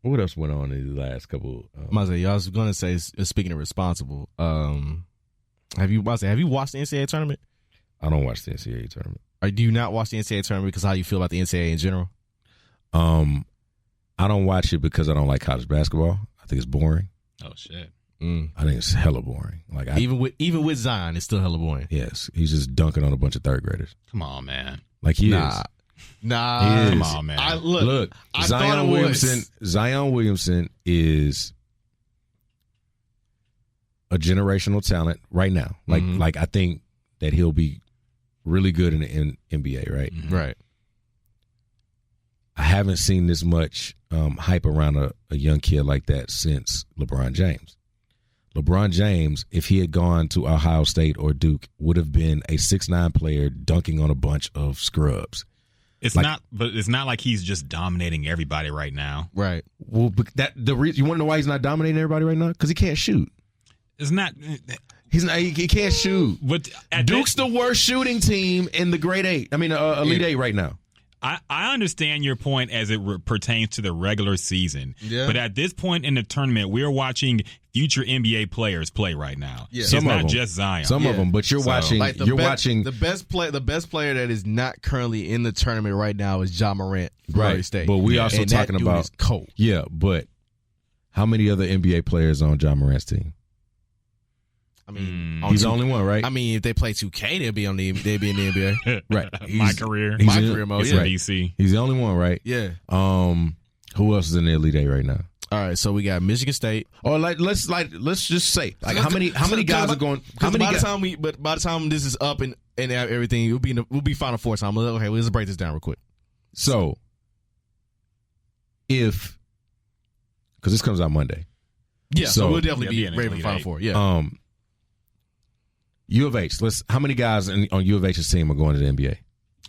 What else went on in the last couple? I was going to say, speaking of responsible, have you watched the NCAA tournament? I don't watch the NCAA tournament. Or do you not watch the NCAA tournament because how you feel about the NCAA in general? I don't watch it because I don't like college basketball. I think it's boring. Oh shit. I think it's hella boring. Like even with Zion, it's still hella boring. Yes, he's just dunking on a bunch of third graders. Come on, man. Like he is. Nah, he come is. on, man. Look, Zion Williamson is a generational talent right now. Like I think that he'll be really good in the NBA, right? Mm-hmm. Right. I haven't seen this much hype around a young kid like that since LeBron James. LeBron James, if he had gone to Ohio State or Duke, would have been a 6'9" player dunking on a bunch of scrubs. It's not like he's just dominating everybody right now. Right. Well, the reason you want to know why he's not dominating everybody right now? Because he can't shoot. It's not. He can't shoot. But Duke's the worst shooting team in the grade 8. I mean, Elite 8 right now. I understand your point as it pertains to the regular season. Yeah. But at this point in the tournament, we're watching future NBA players play right now. Yeah. It's not just Zion. Some of them, but you're watching. Like the best player that is not currently in the tournament right now is Ja Morant, Florida State. But we also talking about is cold. Yeah, but how many other NBA players on Ja Morant's team? I mean, he's the only one, right? I mean, if they play 2K, they'd be in the NBA. Right. My career mode. It's DC. He's the only one, right? Yeah. Who else is in the Elite 8 right now? All right, so we got Michigan State. Or let's just say how many guys are going? How many? By the time this is up and everything, we'll be Final Four time. Okay, let's break this down real quick. So, because this comes out Monday, so we'll definitely be ready for Final Four. Yeah. U of H. How many guys on U of H's team are going to the NBA?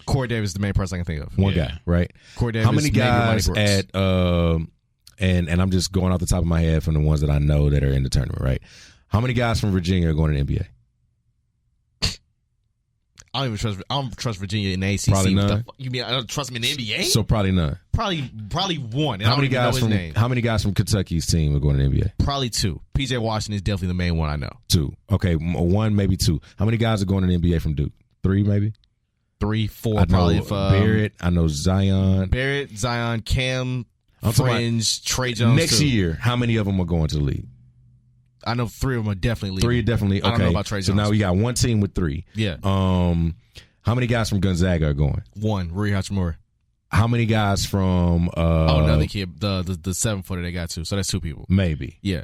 Corey Davis is the main person I can think of. One guy, right? Corey Davis. How many guys at and I'm just going off the top of my head from the ones that I know that are in the tournament, right? How many guys from Virginia are going to the NBA? I don't trust Virginia in the ACC. Probably none. You mean I don't trust him in the NBA? So probably none. Probably one. How many guys from Kentucky's team are going to the NBA? Probably 2. PJ Washington is definitely the main one I know. 2. Okay, 1 maybe 2. How many guys are going to the NBA from Duke? 3 maybe. 3, 4. I know probably. Barrett. I know Zion. Barrett, Zion, Cam, Fringe, Trey Jones. Next year, how many of them are going to the league? I know 3 of them are definitely leaving. 3 are definitely. Okay. I don't know about Trey Jones. So now we got one team with 3. Yeah. How many guys from Gonzaga are going? 1, Rui Hachimura. How many guys from another kid, the 7-footer they got 2. So that's 2 people. Maybe. Yeah.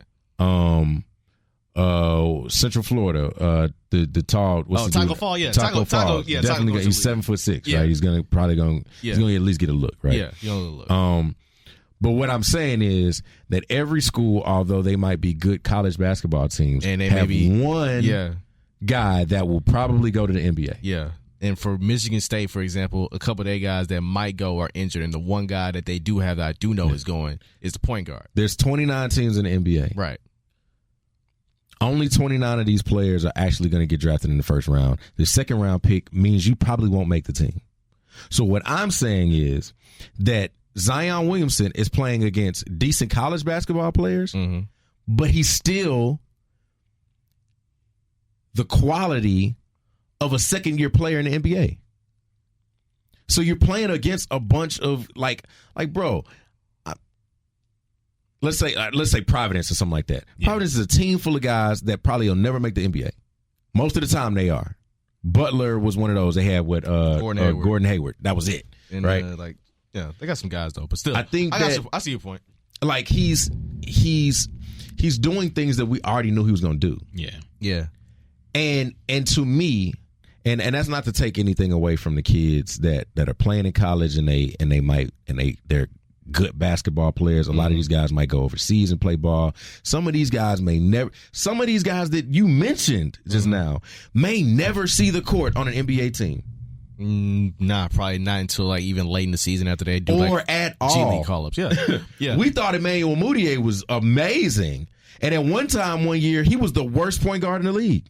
Central Florida, the tall. Taco Fall. Yeah. Taco Fall. Yeah. Definitely. He's 7'6", yeah. right? He's gonna he's gonna at least get a look, right? Yeah. He's gonna get a look. But what I'm saying is that every school, although they might be good college basketball teams, and they have maybe one guy that will probably go to the NBA. Yeah. And for Michigan State, for example, a couple of their guys that might go are injured, and the one guy that they do have that I do know is going is the point guard. There's 29 teams in the NBA. Right. Only 29 of these players are actually going to get drafted in the first round. The second round pick means you probably won't make the team. So what I'm saying is that Zion Williamson is playing against decent college basketball players, but he's still the quality of a second-year player in the NBA. So you're playing against a bunch of like bro. Let's say Providence or something like that. Yeah. Providence is a team full of guys that probably will never make the NBA. Most of the time they are. Butler was one of those. They had Gordon Hayward. That was it, and, right? They got some guys though, but still, I think I see your point. Like he's doing things that we already knew he was going to do. Yeah. And to me, and that's not to take anything away from the kids that are playing in college and they're good basketball players. A lot of these guys might go overseas and play ball. Some of these guys may never. Some of these guys that you mentioned just now may never see the court on an NBA team. Nah, probably not until like even late in the season after they do at all G League call-ups. Yeah. We thought Emmanuel Mudiay was amazing, and at one year he was the worst point guard in the league.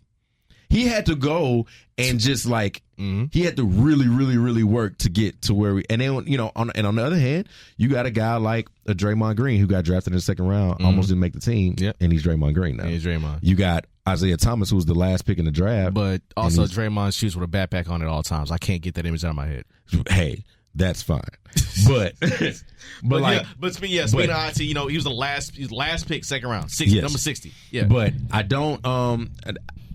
He had to go and just like Mm-hmm. He had to really, really, really work to get to where we. And then on the other hand, you got a guy like a Draymond Green who got drafted in the second round, almost didn't make the team, and he's Draymond Green now. Yeah, he's Draymond. You got Isaiah Thomas, who was the last pick in the draft, but also Draymond shoots with a backpack on at all times. I can't get that image out of my head. Hey, that's fine, but speaking of IT, he was the last pick, second round, 60, number 60. Yeah, but I don't.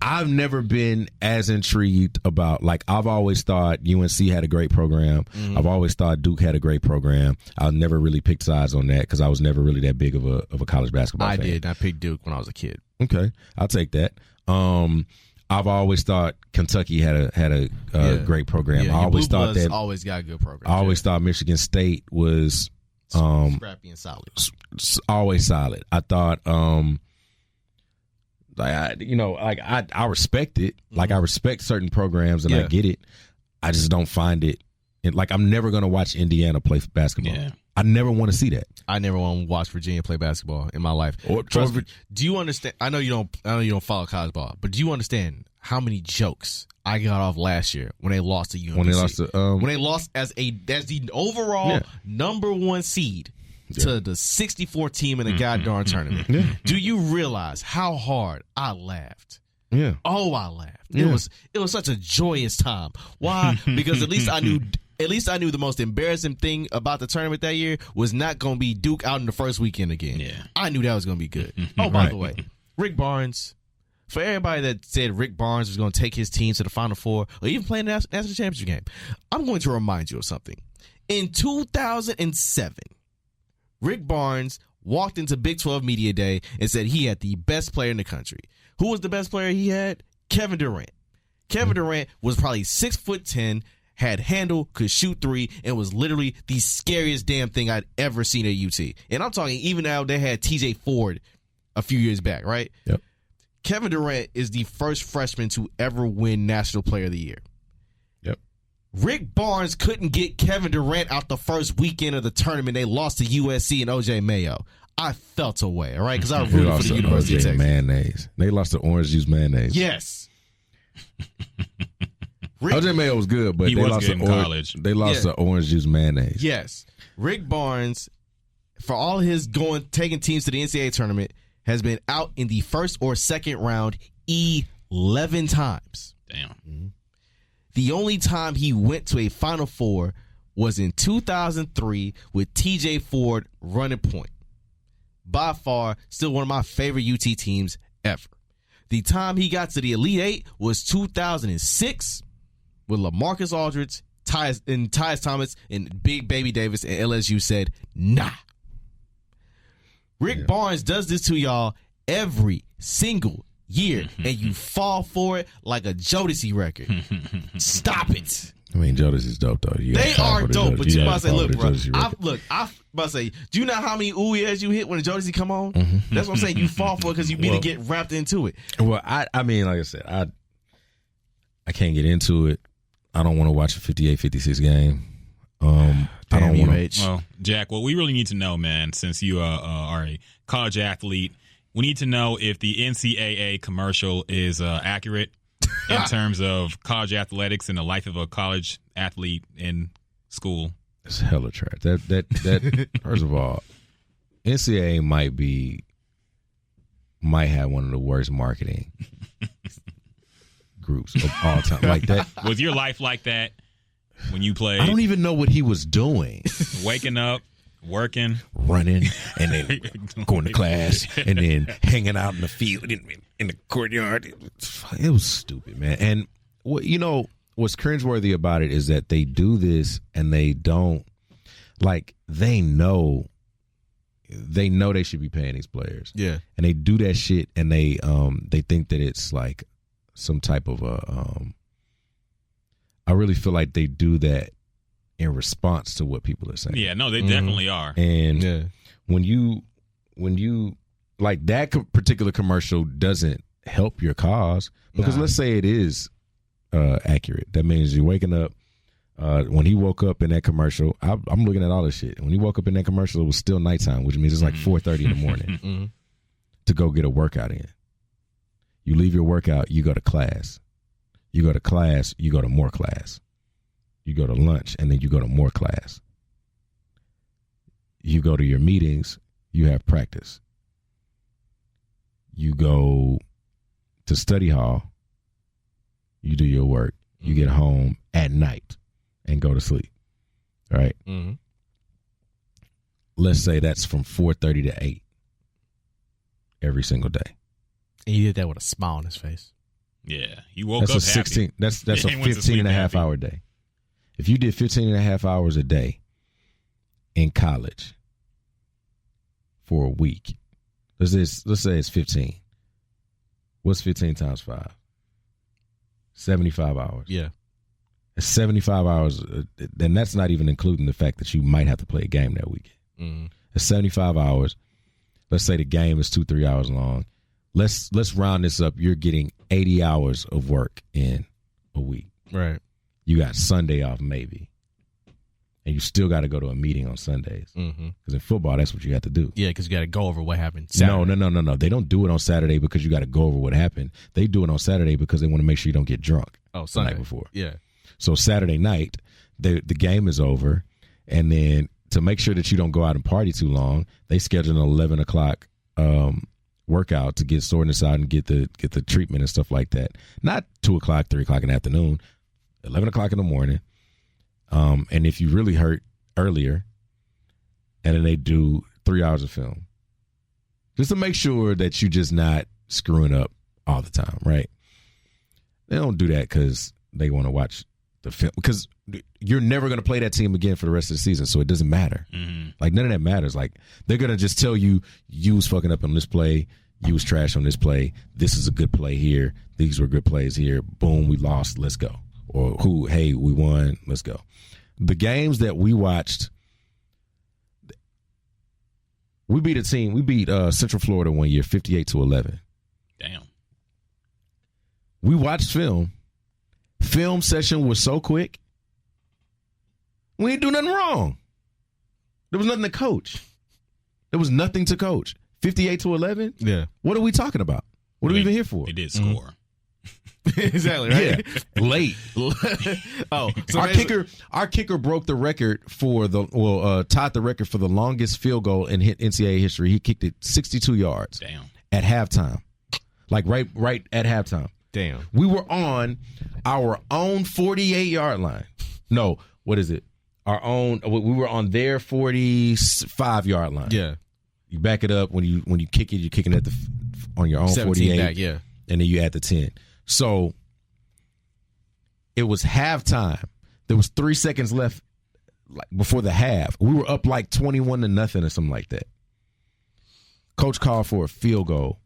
I've never been as intrigued about, like, I've always thought UNC had a great program. Mm-hmm. I've always thought Duke had a great program. I never really picked sides on that because I was never really that big of a college basketball fan. I did. I picked Duke when I was a kid. Okay, I'll take that. I've always thought Kentucky had a great program. I always thought that always got a good program. I always thought Michigan State was scrappy and solid. Always solid. I thought I respect it. Like, I respect certain programs and I get it. I just don't find it. Like, I'm never going to watch Indiana play basketball. Yeah. I never want to see that. I never want to watch Virginia play basketball in my life. Trust me. Do you understand? I know you don't follow college ball, but do you understand how many jokes I got off last year when they lost to UNC? When they lost as the overall number one seed to the 64 team in the goddamn tournament. Yeah. Do you realize how hard I laughed? Yeah. Oh, I laughed. Yeah. It was such a joyous time. Why? Because at least I knew the most embarrassing thing about the tournament that year was not going to be Duke out in the first weekend again. Yeah. I knew that was going to be good. Oh, by the way, Rick Barnes. For everybody that said Rick Barnes was going to take his team to the Final Four or even play in the national championship game, I'm going to remind you of something. In 2007, Rick Barnes walked into Big 12 Media Day and said he had the best player in the country. Who was the best player he had? Kevin Durant. Kevin Durant was probably 6'10", had handle, could shoot three, and was literally the scariest damn thing I'd ever seen at UT. And I'm talking even now they had TJ Ford a few years back, right? Yep. Kevin Durant is the first freshman to ever win National Player of the Year. Yep. Rick Barnes couldn't get Kevin Durant out the first weekend of the tournament. They lost to USC and OJ Mayo. I felt away, all right? Because I rooted for the University of Texas. Mayonnaise. They lost to orange juice mayonnaise. Yes. OJ Mayo was good, but they lost to orange juice mayonnaise. Yes. Rick Barnes, for all his taking teams to the NCAA tournament, has been out in the first or second round 11 times. Damn. Mm-hmm. The only time he went to a Final Four was in 2003 with TJ Ford running point. By far, still one of my favorite UT teams ever. The time he got to the Elite Eight was 2006 with LaMarcus Aldridge, Tyus Thomas, and Big Baby Davis, and LSU said, nah. Rick Barnes does this to y'all every single year, and you fall for it like a Jodeci record. Stop it. I mean, Jodeci's dope, though. They are dope, but you about to say, look, bro, I'm about to say, do you know how many ooh-yeahs you hit when the Jodeci come on? Mm-hmm. That's what I'm saying. You fall for it because you need to get wrapped into it. Well, I mean, like I said, I can't get into it. I don't want to watch a 58-56 game. I don't want to. Well, Jack, what we really need to know, man, since you are a college athlete, we need to know if the NCAA commercial is accurate in terms of college athletics and the life of a college athlete in school. It's hella trash. That first of all, NCAA might have one of the worst marketing groups of all time. Like that. Was your life like that when you played? I don't even know what he was doing. Waking up, working, running, and then going to class, and then hanging out in the field in the courtyard. It was stupid, man. And what's cringeworthy about it is that they do this and they don't, like, they know they should be paying these players. Yeah. And they do that shit and they think that it's like some type of I really feel like they do that in response to what people are saying. Yeah, no, they definitely are. And when you like, that particular commercial doesn't help your cause, because let's say it is accurate. That means you're waking up. When he woke up in that commercial, I'm looking at all this shit. When he woke up in that commercial, it was still nighttime, which means it's like 4:30 in the morning to go get a workout in. You leave your workout, you go to class. You go to class, you go to more class. You go to lunch, and then you go to more class. You go to your meetings, you have practice. You go to study hall, you do your work, you get home at night and go to sleep, right? Mm-hmm. Let's say that's from 4:30 to 8 every single day. And you did that with a smile on his face. Yeah, you woke That's up a 16. happy. That's Yeah, a he went to 15 sleep and a half happy. hour day. If you did 15 and a half hours a day in college for a week, let's say it's 15. What's 15 times 5? 75 hours. Yeah. It's 75 hours. Then that's not even including the fact that you might have to play a game that weekend. Mm-hmm. It's 75 hours. Let's say the game is 2-3 hours long. Let's round this up. You're getting 80 hours of work in a week. Right. You got Sunday off maybe. And you still got to go to a meeting on Sundays. Mm-hmm. Because in football, that's what you have to do. Yeah, because you got to go over what happened Saturday. No. They don't do it on Saturday because you got to go over what happened. They do it on Saturday because they want to make sure you don't get drunk the Sunday night before. Yeah. So Saturday night, the game is over. And then to make sure that you don't go out and party too long, they schedule an 11 o'clock workout to get soreness out and get the treatment and stuff like that. Not 2 o'clock, 3 o'clock in the afternoon, 11 o'clock in the morning. And if you really hurt earlier, and then they do 3 hours of film. Just to make sure that you're just not screwing up all the time, right? They don't do that because they want to watch the film. Because you're never going to play that team again for the rest of the season, so it doesn't matter. Mm-hmm. Like, none of that matters. Like, they're going to just tell you was fucking up on this play, you was trash on this play, this is a good play here, these were good plays here, boom, we lost, let's go. Or hey, we won, let's go. The games that we watched, we beat a team. We beat Central Florida one year, 58-11. Damn. We watched film. Film session was so quick. We didn't do nothing wrong. There was nothing to coach. There was nothing to coach. 58-11? Yeah. What are we talking about? What are we even here for? They did score. Exactly, right? Yeah, late. So our kicker broke the record for tied the record for the longest field goal in NCAA history. He kicked it 62 yards. Damn. At halftime, like right at halftime. Damn. We were on our own 48-yard line. No, what is it? Our own. We were on their 45-yard line. Yeah. You back it up when you kick it. You're kicking at on your own 48. Back, yeah. And then you add the 10. So it was halftime. There was 3 seconds left before the half. We were up like 21-0 or something like that. Coach called for a field goal.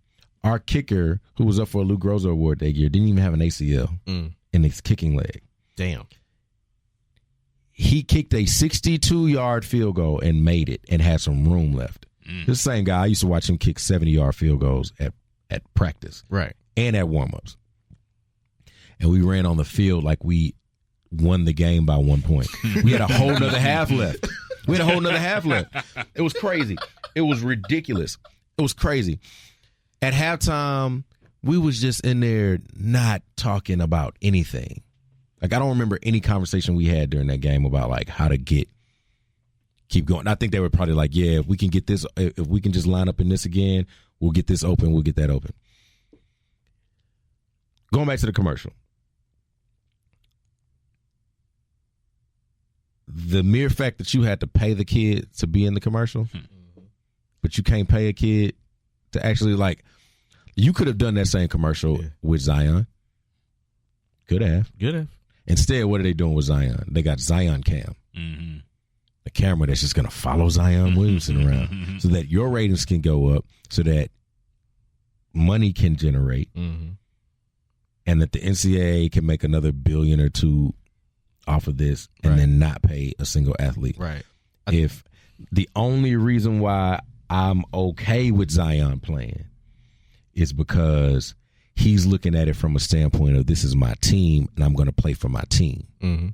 Our kicker, who was up for a Lou Groza Award that year, didn't even have an ACL in his kicking leg. Damn. He kicked a 62-yard field goal and made it and had some room left. This same guy, I used to watch him kick 70-yard field goals at practice. Right. And at warm-ups. And we ran on the field like we won the game by 1 point. We had a whole nother half left. It was crazy. It was ridiculous. It was crazy. At halftime, we was just in there not talking about anything. Like, I don't remember any conversation we had during that game about, like, how to keep going. I think they were probably like, yeah, if we can get this, if we can just line up in this again, we'll get this open, we'll get that open. Going back to the commercial. The mere fact that you had to pay the kid to be in the commercial, but you can't pay a kid to actually, like, you could have done that same commercial with Zion. Could have. Instead, what are they doing with Zion? They got Zion Cam. Mm-hmm. A camera that's just going to follow Zion Williamson around so that your ratings can go up, so that money can generate, and that the NCAA can make another $1 billion or $2 billion off of this and then not pay a single athlete. Right. If the only reason why I'm okay with Zion playing is because he's looking at it from a standpoint of, this is my team and I'm going to play for my team. Mm-hmm.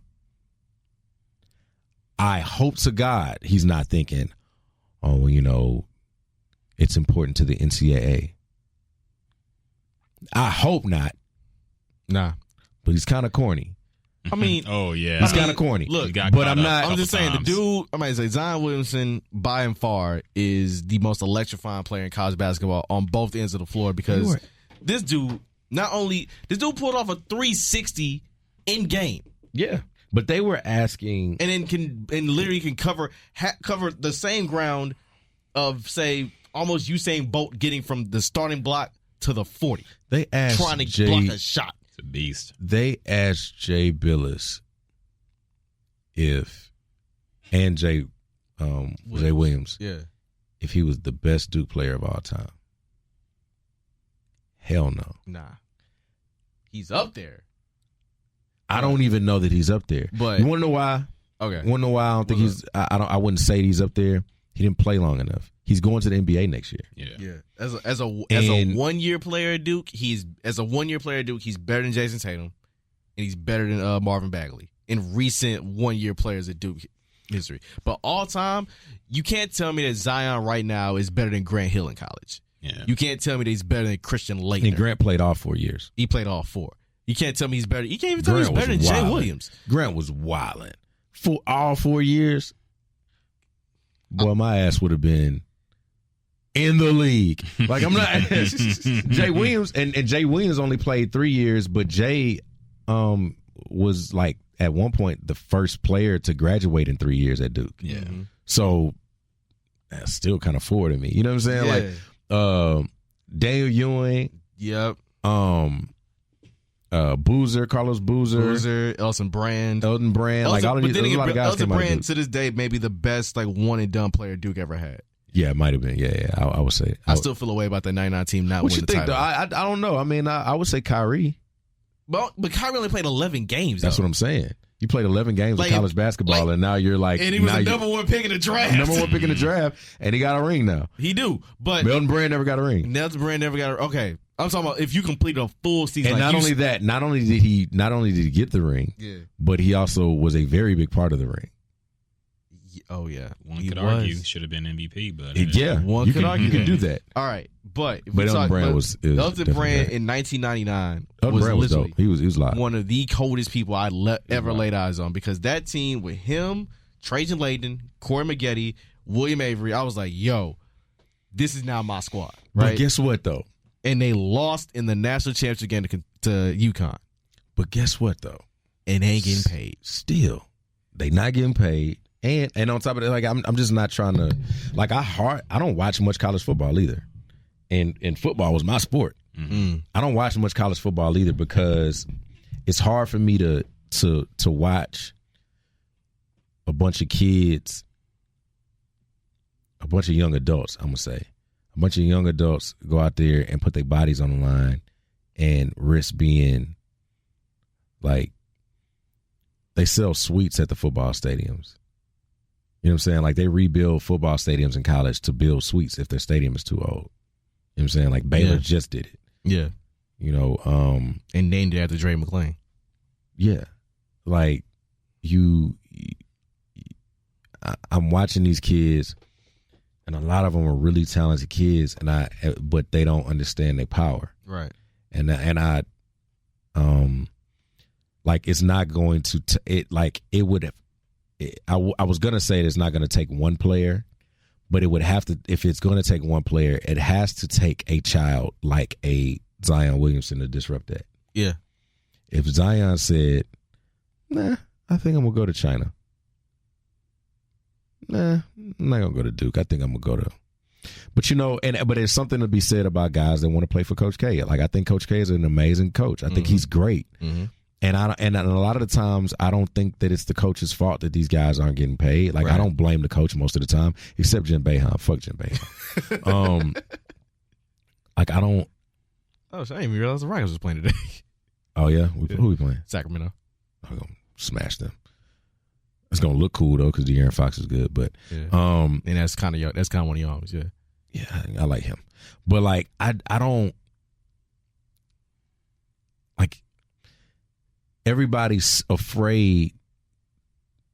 I hope to God he's not thinking, oh, well, you know, it's important to the NCAA. I hope not. Nah. but he's kind of corny. I mean, oh yeah, he's kind of corny. Look, but I'm not. I'm just saying, the dude. I might say Zion Williamson, by and far, is the most electrifying player in college basketball on both ends of the floor because this dude pulled off a 360 in game. Yeah, but they were asking, and then literally can cover the same ground of, say, almost Usain Bolt getting from the starting block to the 40. They asked trying to block a shot. It's a beast. They asked Jay Billis and Jay Williams if he was the best Duke player of all time. Hell no. Nah. He's up there. I don't even know that he's up there. But you want to know why? Okay. You want to know why I don't think he's? I wouldn't say he's up there. He didn't play long enough. He's going to the NBA next year. Yeah. As a 1 year player at Duke, he's better than Jason Tatum, and he's better than Marvin Bagley in recent 1 year players at Duke history. But all time, you can't tell me that Zion right now is better than Grant Hill in college. Yeah. You can't tell me that he's better than Christian Laettner. And Grant played all 4 years. He played all 4. You can't tell me he's better. You can't even tell me he's better than Jay Williams. Grant was wilding for all 4 years. Boy, my ass would have been in the league. Like, I'm not. Jay Williams and Jay Williams only played 3 years, but Jay was like at one point the first player to graduate in 3 years at Duke. Yeah. So that's still kind of forward to me. You know what I'm saying? Yeah. Like Daniel Ewing. Yep. Carlos Boozer, Elton Brand, like all of these, a lot of guys Elton Brand to this day may be the best like one and done player Duke ever had. Yeah, it might have been. Yeah, I would say. I still feel a way about the 99 team not winning the title. What you think, though? I don't know. I mean, I would say Kyrie. But Kyrie only played 11 games. That's what I'm saying. You played 11 games of college basketball, and now you're like, and he was the number one pick in the draft. Number one pick in the draft, and he got a ring now. He do, but Elton Brand never got a ring. Okay. I'm talking about if you complete a full season. And like not only did he get the ring, but he also was a very big part of the ring. Oh yeah, one could argue should have been MVP, but one could argue you can do that. All right, but Elton Brand was Elton Brand in 1999 Elton Brand was dope. He was live. One of the coldest people I ever laid eyes on because that team with him, Trajan Layden, Corey Maggette, William Avery, I was like, yo, this is now my squad. Right? But guess what though? And they lost in the national championship game to UConn. But guess what, though? And they ain't getting paid. Still, they not getting paid. And on top of that, like I'm just not trying to, like I don't watch much college football either. And football was my sport. Mm-hmm. I don't watch much college football either because it's hard for me to watch a bunch of kids, a bunch of young adults, I'm going to say. A bunch of young adults go out there and put their bodies on the line and risk being like they sell suites at the football stadiums. You know what I'm saying? Like they rebuild football stadiums in college to build suites if their stadium is too old. You know what I'm saying? Like Baylor just did it. Yeah. You know, and named it after Dre McClain. Yeah. Like I'm watching these kids. And a lot of them are really talented kids, but they don't understand their power. Right. And I like it's not going to it would have. I was gonna say it's not going to take one player, but it would have to. If it's going to take one player, it has to take a child like a Zion Williamson to disrupt that. Yeah. If Zion said, "Nah, I think I'm gonna go to China." Nah, I'm not gonna go to Duke. I think I'm gonna go to. But you know, but there's something to be said about guys that want to play for Coach K. Like I think Coach K is an amazing coach. I think he's great. Mm-hmm. And a lot of the times, I don't think that it's the coach's fault that these guys aren't getting paid. Like I don't blame the coach most of the time, except Jim Boeheim. Fuck Jim Boeheim. Like I don't. Oh, so I didn't even realize the Rockets was playing today. Oh yeah, who we playing? Sacramento. I'm gonna smash them. It's gonna look cool though because De'Aaron Fox is good, but and that's kind of one of y'all's, yeah, I like him, but like I don't like everybody's afraid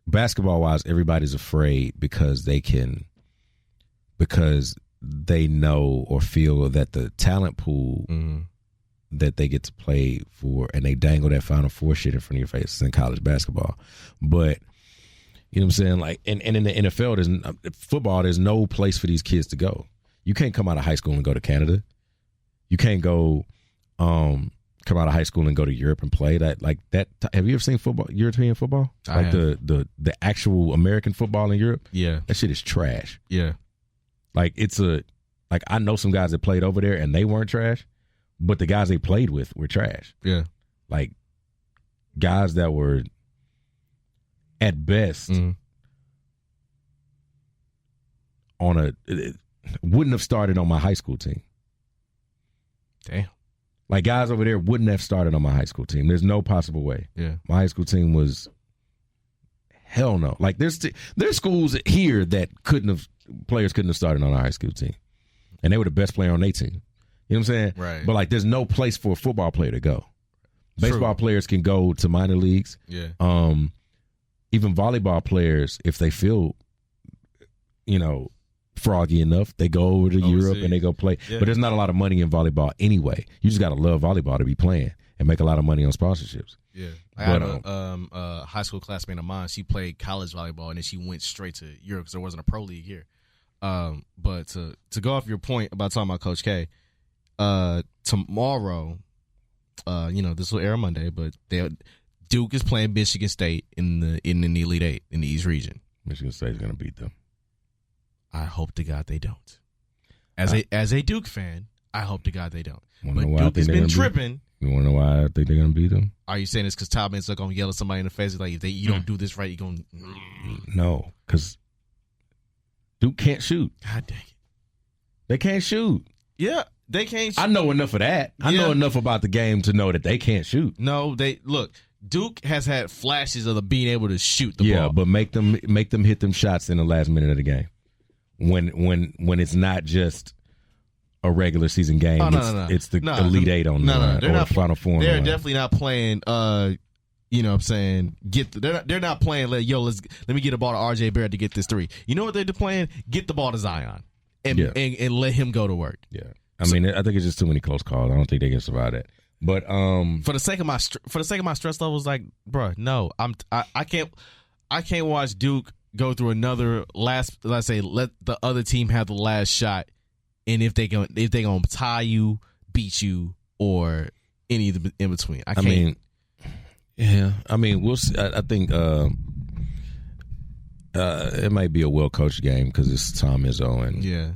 basketball wise. Everybody's afraid because they know or feel that the talent pool that they get to play for, and they dangle that Final Four shit in front of your face in college basketball. But you know what I'm saying? Like, and in the NFL, football, there's no place for these kids to go. You can't come out of high school and go to Canada. You can't go come out of high school and go to Europe and play that. Like that. Have you ever seen football, European football? I like have. the actual American football in Europe? Yeah. That shit is trash. Yeah. Like like I know some guys that played over there and they weren't trash, but the guys they played with were trash. Yeah. Like guys that were at best wouldn't have started on my high school team. Damn. Like guys over there wouldn't have started on my high school team. There's no possible way. Yeah. My high school team was hell no. Like there's schools here that players couldn't have started on our high school team. And they were the best player on their team. You know what I'm saying? Right. But like there's no place for a football player to go. Baseball players can go to minor leagues. Yeah. Even volleyball players, if they feel, froggy enough, they go over to Europe and they go play. Yeah. But there's not a lot of money in volleyball anyway. You just got to love volleyball to be playing and make a lot of money on sponsorships. Yeah. I had a high school classmate of mine. She played college volleyball and then she went straight to Europe because there wasn't a pro league here. But to go off your point about talking about Coach K, tomorrow, this will air Monday, but Duke is playing Michigan State in the Elite Eight in the East region. Michigan State is going to beat them. I hope to God they don't. As a Duke fan, I hope to God they don't. But Duke has been tripping. You want to know why I think they're going to beat them? Are you saying it's because Todd Benson going to yell at somebody in the face like if you don't do this right, you're going to... No, because Duke can't shoot. God dang it. They can't shoot. Yeah, they can't shoot. I know enough of that. I know enough about the game to know that they can't shoot. No, Duke has had flashes of being able to shoot the ball. Yeah, but make them hit them shots in the last minute of the game. When it's not just a regular season game, it's the Elite Eight on the line or Final Four. They're definitely not playing. You know what I'm saying? They're not playing. Let me get the ball to RJ Barrett to get this three. You know what they're playing? Get the ball to Zion and let him go to work. Yeah, I think it's just too many close calls. I don't think they can survive that. But for the sake of my stress levels, like, bro, no, I can't watch Duke go through another let's say let the other team have the last shot, and if they gonna tie you, beat you, or any of the in between. I can't. We'll see. I think it might be a well coached game because it's Tom Izzo and yeah.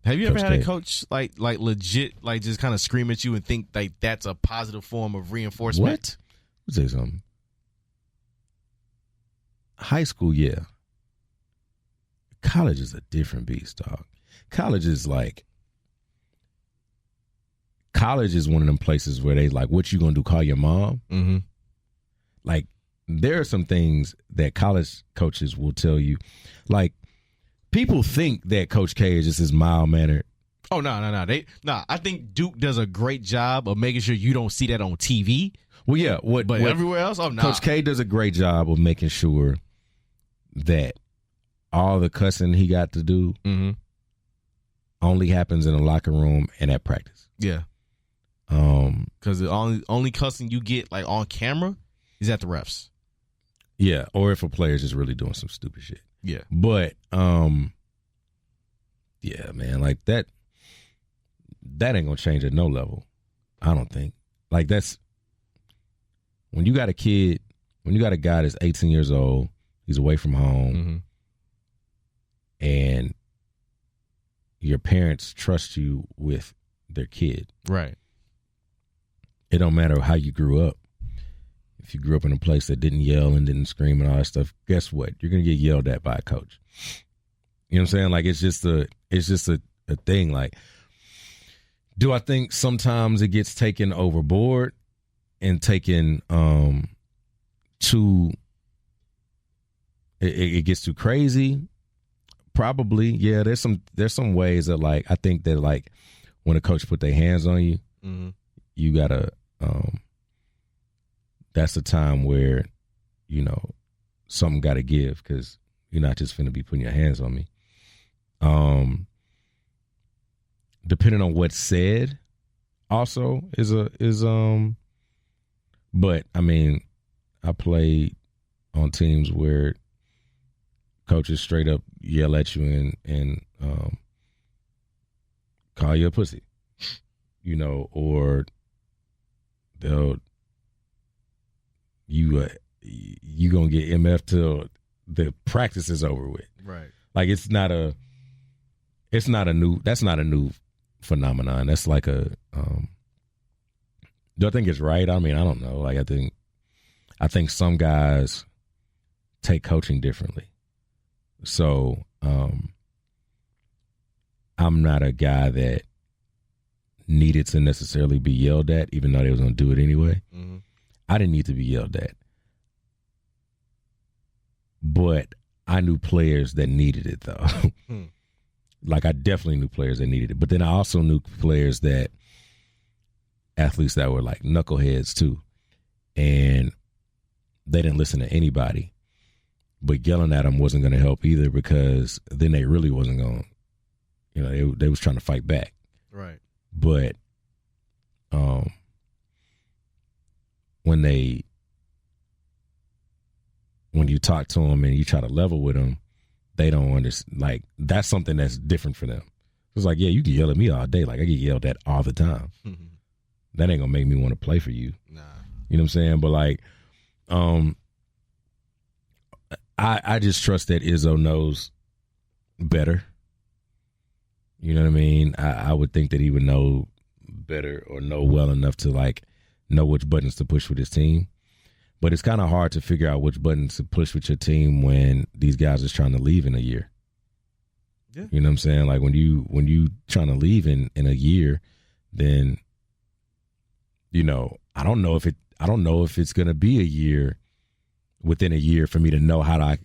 Have you ever had a coach like legit like just kind of scream at you and think like that's a positive form of reinforcement? What? Let me say something. High school, yeah. College is a different beast, dog. College is one of them places where they like, what you gonna do? Call your mom? Mm-hmm. Like, there are some things that college coaches will tell you. Like, people think that Coach K is just as mild-mannered. Oh, no. I think Duke does a great job of making sure you don't see that on TV. Well, yeah. But everywhere else, oh, no. Coach K does a great job of making sure that all the cussing he got to do only happens in the locker room and at practice. Yeah. Because the only cussing you get like on camera is at the refs. Yeah, or if a player's just really doing some stupid shit. Yeah. But yeah, man, like that ain't gonna change at no level. I don't think. Like that's when you got a guy that's 18 years old, he's away from home, and your parents trust you with their kid. Right. It don't matter how you grew up. If you grew up in a place that didn't yell and didn't scream and all that stuff, guess what? You're gonna get yelled at by a coach. You know what I'm saying? Like it's just a thing. Like, do I think sometimes it gets taken overboard and taken it gets too crazy? Probably, yeah. There's some ways that like I think that like when a coach put their hands on you, you gotta. That's the time where, something got to give because you're not just finna be putting your hands on me. Depending on what's said, also is but I mean, I played on teams where coaches straight up yell at you and call you a pussy, or you gonna get MF till the practice is over with. Right. Like that's not a new phenomenon. That's like do I think it's right? I mean, I don't know. Like I think some guys take coaching differently. So I'm not a guy that needed to necessarily be yelled at, even though they was gonna do it anyway. Mm-hmm. I didn't need to be yelled at. But I knew players that needed it, though. Like, I definitely knew players that needed it. But then I also knew athletes that were like knuckleheads, too. And they didn't listen to anybody. But yelling at them wasn't going to help either, because then they really wasn't going to, they was trying to fight back. Right. But when you talk to them and you try to level with them, they don't understand. Like, that's something that's different for them. It's like, yeah, you can yell at me all day. Like, I get yelled at all the time. That ain't gonna make me want to play for you. Nah. You know what I'm saying? But like, I just trust that Izzo knows better. You know what I mean? I would think that he would know better, or know well enough to like know which buttons to push with his team. But it's kind of hard to figure out which buttons to push with your team when these guys are trying to leave in a year. Yeah. You know what I'm saying? Like when you trying to leave in a year, then I don't know if it's gonna be a year, within a year, for me to know how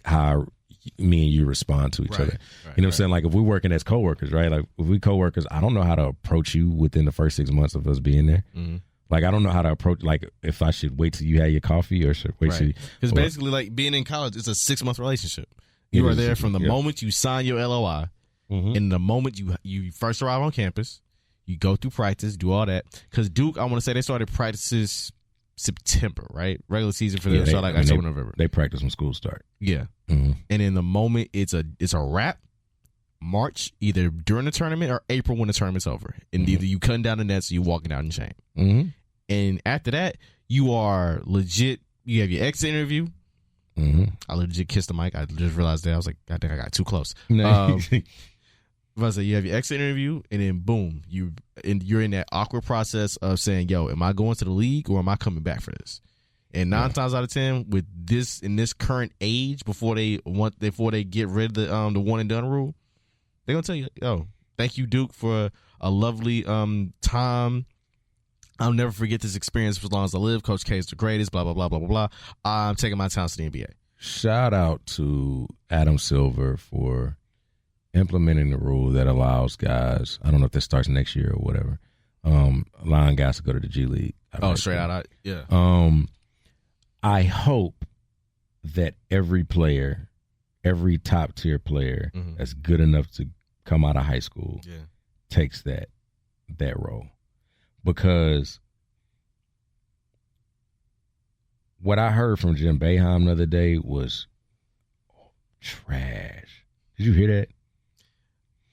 me and you respond to each other. Right, you know what I'm saying? Like if we're working as coworkers, right? Like if we coworkers, I don't know how to approach you within the first 6 months of us being there. Mm-hmm. Like I don't know how to approach. Like if I should wait till you have your coffee, or should wait till because basically, like being in college, it's a 6-month relationship. You are there from the moment you sign your LOI, and the moment you first arrive on campus. You go through practice, do all that. Because Duke, I want to say they started practices September, right? Regular season for them start like October, November. They practice when school start. Yeah, and in the moment it's a wrap. March, either during the tournament or April when the tournament's over, and either you cutting down the nets or you walking out in shame. And after that, you are legit. You have your exit interview. I legit kissed the mic. I just realized that I was like, I think I got too close. You have your exit interview, and then boom, you're in that awkward process of saying, "Yo, am I going to the league or am I coming back for this?" And 9 times out of 10, with this in this current age, before they get rid of the one and done rule, they're gonna tell you, "Yo, thank you, Duke, for a lovely time. I'll never forget this experience for as long as I live. Coach K is the greatest. Blah blah blah blah blah blah. I'm taking my talents to the NBA." Shout out to Adam Silver for implementing the rule that allows guys, I don't know if this starts next year or whatever, allowing guys to go to the G League. Straight out, yeah. I hope that every player, every top tier player that's good enough to come out of high school takes that role. Because what I heard from Jim Boeheim the other day was trash. Did you hear that?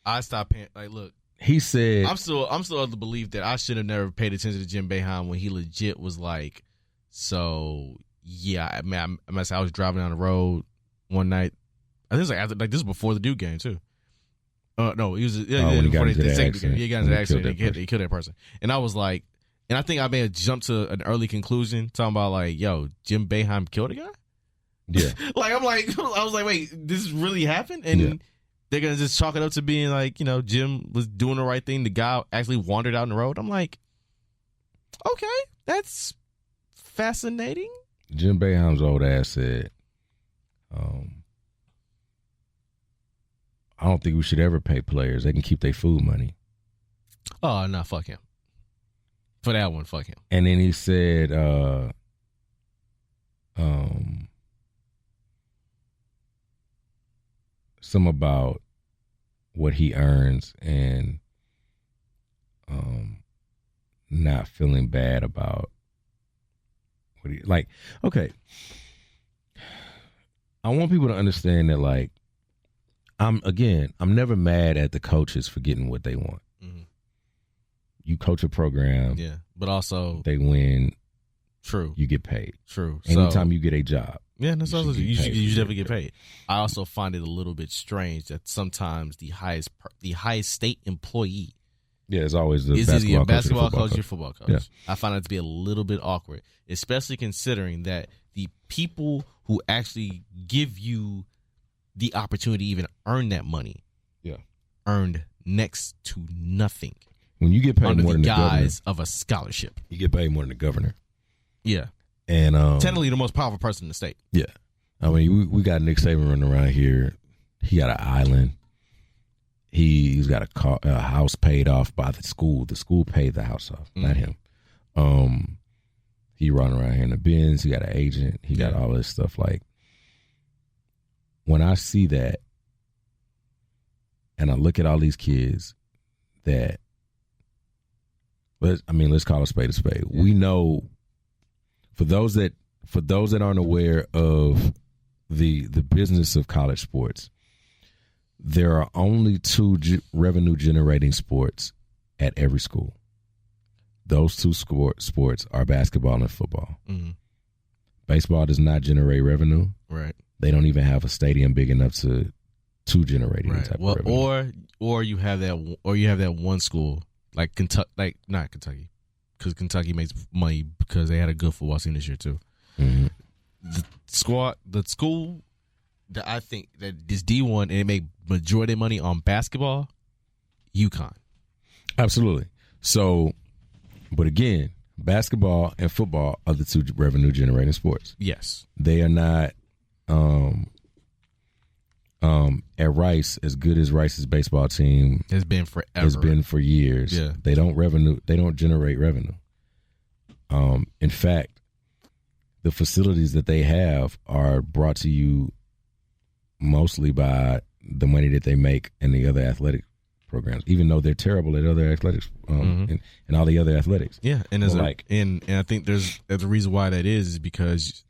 I stopped paying. Like, look, he said, I'm still of the belief that I should have never paid attention to Jim Boeheim when he legit was like, so yeah. I mean, I was driving down the road one night. I think it was like after, like this was before the Duke game too. No, he was when he got into the accident. He got into the accident. He killed that person, and I was like, and I think I may have jumped to an early conclusion talking about like, yo, Jim Boeheim killed a guy. Yeah, I was like, wait, this really happened, and. They're going to just chalk it up to being like, Jim was doing the right thing. The guy actually wandered out in the road. I'm like, okay, that's fascinating. Jim Boeheim's old ass said, I don't think we should ever pay players. They can keep their food money. Oh, no, fuck him. For that one, fuck him. And then he said, some about what he earns and not feeling bad about what he like. Okay, I want people to understand that like I'm never mad at the coaches for getting what they want. Mm-hmm. You coach a program, but also they win. True, you get paid. True, anytime you get a job. Yeah, that's also you should definitely get paid. I also find it a little bit strange that sometimes the highest state employee is always the basketball coach or football coach. Yeah. I find it to be a little bit awkward, especially considering that the people who actually give you the opportunity to even earn that money, earned next to nothing. When you get paid under more than the guise of a scholarship, you get paid more than the governor. Yeah. And technically the most powerful person in the state. Yeah. I mean, we got Nick Saban running around here. He got an island. He's got a house paid off by the school. The school paid the house off, not him. He running around here in the Benz. He got an agent. He got all this stuff. Like, when I see that and I look at all these kids that, let's call a spade a spade. Yeah. We know, for those that aren't aware of the business of college sports, there are only two revenue generating sports at every school. Those two sports are basketball and football. Mm-hmm. Baseball does not generate revenue. Right. They don't even have a stadium big enough to generate any type of revenue. Or you have that one school like Kentucky, like not Kentucky, because Kentucky makes money because they had a good football team this year too. Mm-hmm. The school that I think that is D1 and they make majority of money on basketball, UConn. Absolutely. So, but again, basketball and football are the two revenue generating sports. Yes. They are not at Rice, as good as Rice's baseball team has been forever. Has been for years. Yeah. They don't generate revenue. In fact, the facilities that they have are brought to you mostly by the money that they make in the other athletic programs, even though they're terrible at other athletics and all the other athletics. Yeah, and and I think there's a reason why that is because,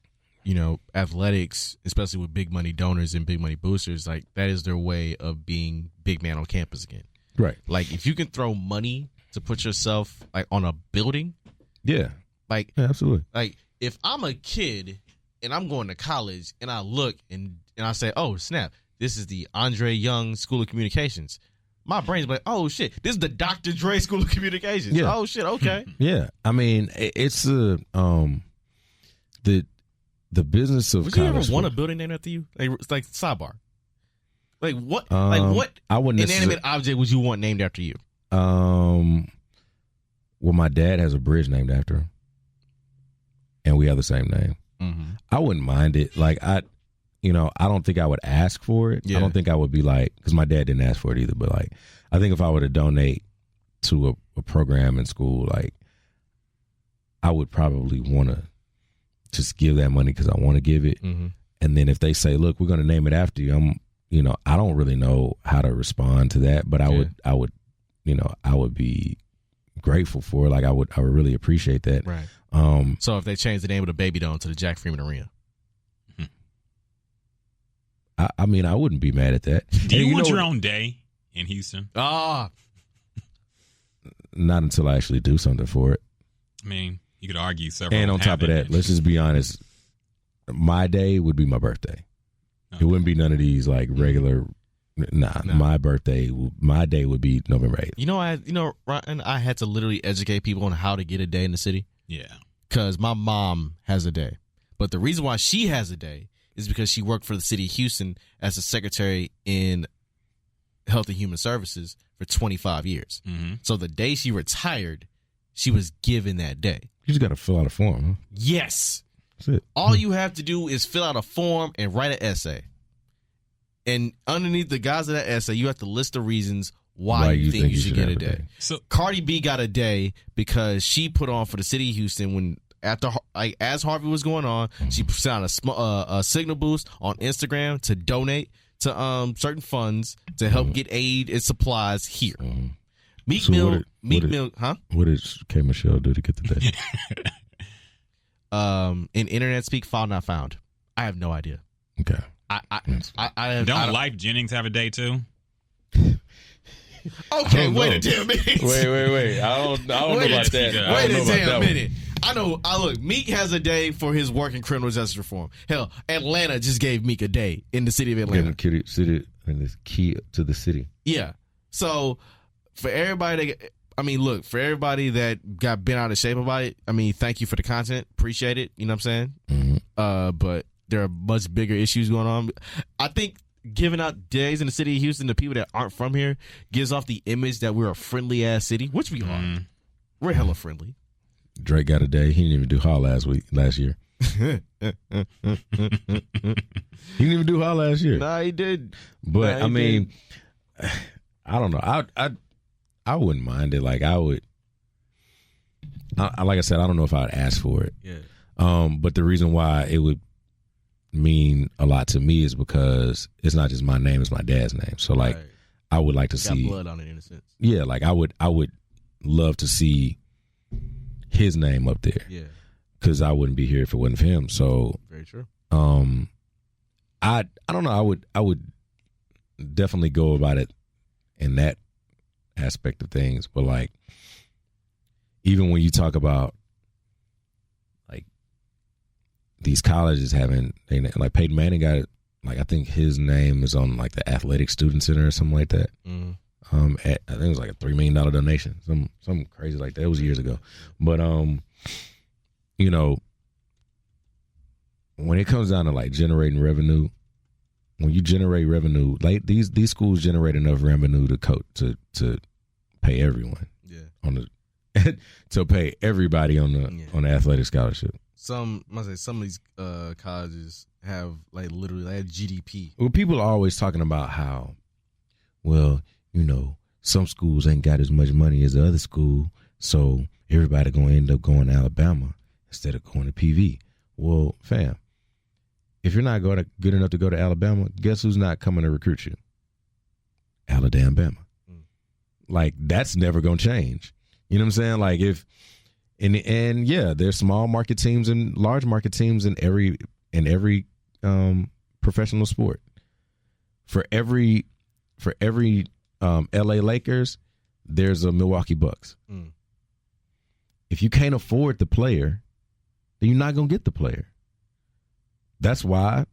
you know, athletics, especially with big money donors and big money boosters, like that is their way of being big man on campus again. Right. Like if you can throw money to put yourself like on a building. Yeah. Like yeah, absolutely. Like if I'm a kid and I'm going to college and I look and I say, oh snap, this is the Andre Young School of Communications. My brain's like, oh shit, this is the Dr. Dre School of Communications. Yeah. Oh shit, okay. Yeah. I mean, it's the business of. Would you ever want a building named after you? Like, it's like sidebar. Like what? What I wouldn't inanimate object would you want named after you? Well, my dad has a bridge named after him, and we have the same name. Mm-hmm. I wouldn't mind it. Like I don't think I would ask for it. Yeah. I don't think I would be like, because my dad didn't ask for it either. But like, I think if I were to donate to a program in school, like, I would probably want to just give that money because I want to give it. Mm-hmm. And then if they say, look, we're going to name it after you, I don't really know how to respond to that, but I would be grateful for it. Like I would really appreciate that. Right. So if they change the name of the Baby Dome to the Jack Freeman Arena. I mean, I wouldn't be mad at that. Do you want your own day in Houston? Not until I actually do something for it. I mean, you could argue several. And on top of that, let's just be honest. My day would be my birthday. Okay. It wouldn't be none of these like regular. Nah. My day would be November 8th. Ryan, I had to literally educate people on how to get a day in the city. Yeah. Because my mom has a day. But the reason why she has a day is because she worked for the city of Houston as a secretary in Health and Human Services for 25 years. Mm-hmm. So the day she retired, she was given that day. You just got to fill out a form, huh? Yes. That's it. All you have to do is fill out a form and write an essay. And underneath the guise of that essay, you have to list the reasons why you think you should get a day. So Cardi B got a day because she put on for the city of Houston when as Harvey was going on, she sent out a signal boost on Instagram to donate to certain funds to help get aid and supplies here. Meek Mill, huh? What did K. Michelle do to get the day? In internet speak, file not found. I have no idea. Okay. Don't Life Jennings have a day too? Okay, wait a damn minute. Wait. I don't know about that. Wait a damn minute. I know. Look, Meek has a day for his work in criminal justice reform. Hell, Atlanta just gave Meek a day in the city of Atlanta. City and it's key to the city. Yeah. So for everybody for everybody that got bent out of shape about it, thank you for the content. Appreciate it. You know what I'm saying? Mm-hmm. But there are much bigger issues going on. I think giving out days in the city of Houston to people that aren't from here gives off the image that we're a friendly ass city, which we are. We're hella friendly. Drake got a day. He didn't even do Hall last year. He didn't even do Hall last year. Nah, he did. But I don't know. I wouldn't mind it. Like I would. Like I said, I don't know if I would ask for it. Yeah. But the reason why it would mean a lot to me is because it's not just my name; it's my dad's name. So like, right. I would like to see blood on it in a sense. Yeah, like I would love to see his name up there. Yeah, because I wouldn't be here if it wasn't for him. So very true. I don't know. I would definitely go about it in that aspect of things, but like even when you talk about like these colleges having, like Peyton Manning got it, like I think his name is on like the Athletic Student Center or something like that. Mm-hmm. I think it was like a $3 million donation, something crazy like that. It was years ago, but you know, when it comes down to like generating revenue, when you generate revenue, like these schools generate enough revenue to pay everyone. Yeah. To pay everybody on the athletic scholarship. Some of these colleges have like literally like GDP. Well, people are always talking about how, well, you know, some schools ain't got as much money as the other school, so everybody gonna end up going to Alabama instead of going to PV. Well, fam, if you're not good enough to go to Alabama, guess who's not coming to recruit you? Alabama. Like that's never gonna change. You know what I'm saying? Like and yeah, there's small market teams and large market teams in every professional sport. For every LA Lakers, there's a Milwaukee Bucks. If you can't afford the player, then you're not going to get the player. That's why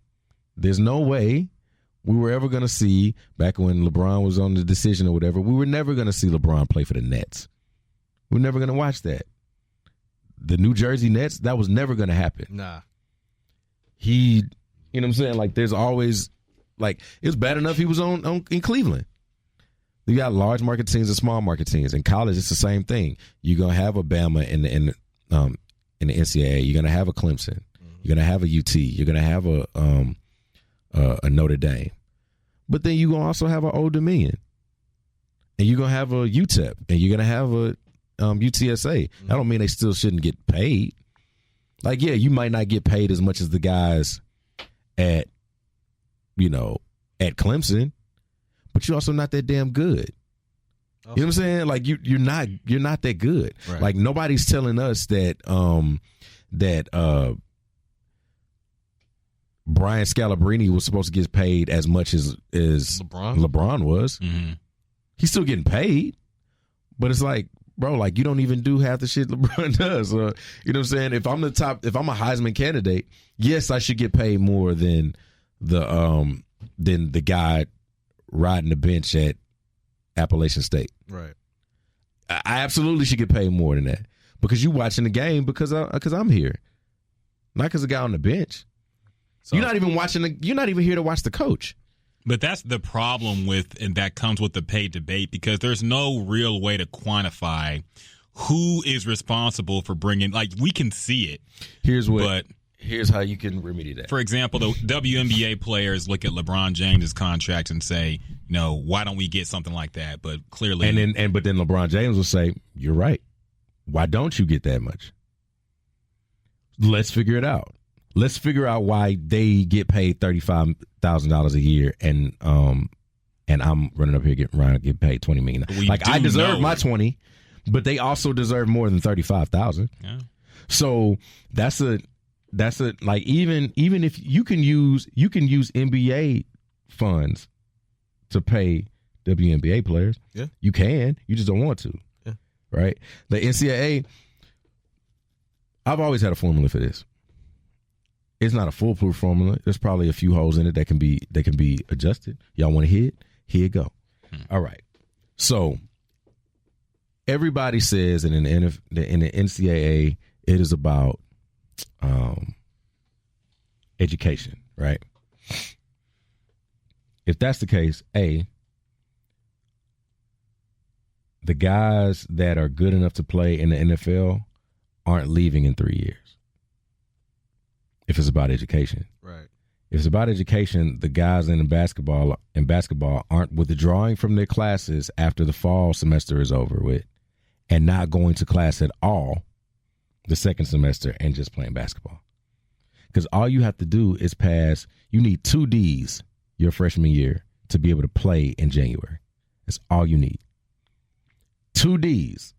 there's no way we were ever going to see, back when LeBron was on the decision or whatever, we were never going to see LeBron play for the Nets. We're never going to watch that. The New Jersey Nets, that was never going to happen. Nah. You know what I'm saying? Like, there's always, like, it's bad enough he was in Cleveland. You got large market teams and small market teams. In college, it's the same thing. You're going to have a Bama in the NCAA. You're going to have a Clemson. You're going to have a UT. You're going to have a Notre Dame. But then you're going to also have an Old Dominion. And you're going to have a UTEP. And you're going to have a UTSA. That don't mean they still shouldn't get paid. Like, yeah, you might not get paid as much as the guys at Clemson, but you're also not that damn good. You know what I'm saying? Like you're not that good. Right. Like nobody's telling us that Brian Scalabrine was supposed to get paid as much as LeBron was. Mm-hmm. He's still getting paid, but it's like, bro, like you don't even do half the shit LeBron does. You know what I'm saying? If I'm a Heisman candidate, yes, I should get paid more than the guy riding the bench at Appalachian State. Right. I absolutely should get paid more than that because you watching the game because I'm here, not because the guy on the bench. So, you're not even here to watch the coach. But that's the problem and that comes with the pay debate, because there's no real way to quantify who is responsible for bringing, like, we can see it. Here's how you can remedy that. For example, the WNBA players look at LeBron James' contract and say, no, why don't we get something like that? But clearly, but then LeBron James will say, you're right. Why don't you get that much? Let's figure it out. Let's figure out why they get paid $35,000 a year and and I'm running up here getting paid $20 million. Like I deserve my 20, but they also deserve more than 35,000. Yeah. So that's a like even if you can use NBA funds to pay WNBA players. Yeah. You can. You just don't want to. Yeah. Right? The NCAA, I've always had a formula for this. It's not a foolproof formula. There's probably a few holes in it that can be adjusted. Y'all want to hear it? Here you go. All right. So everybody says in the NCAA, it is about education, right? If that's the case, the guys that are good enough to play in the NFL aren't leaving in 3 years. If it's about education. Right. If it's about education, the guys in basketball aren't withdrawing from their classes after the fall semester is over with and not going to class at all the second semester and just playing basketball. Because all you have to do is you need 2 Ds your freshman year to be able to play in January. That's all you need. 2 Ds.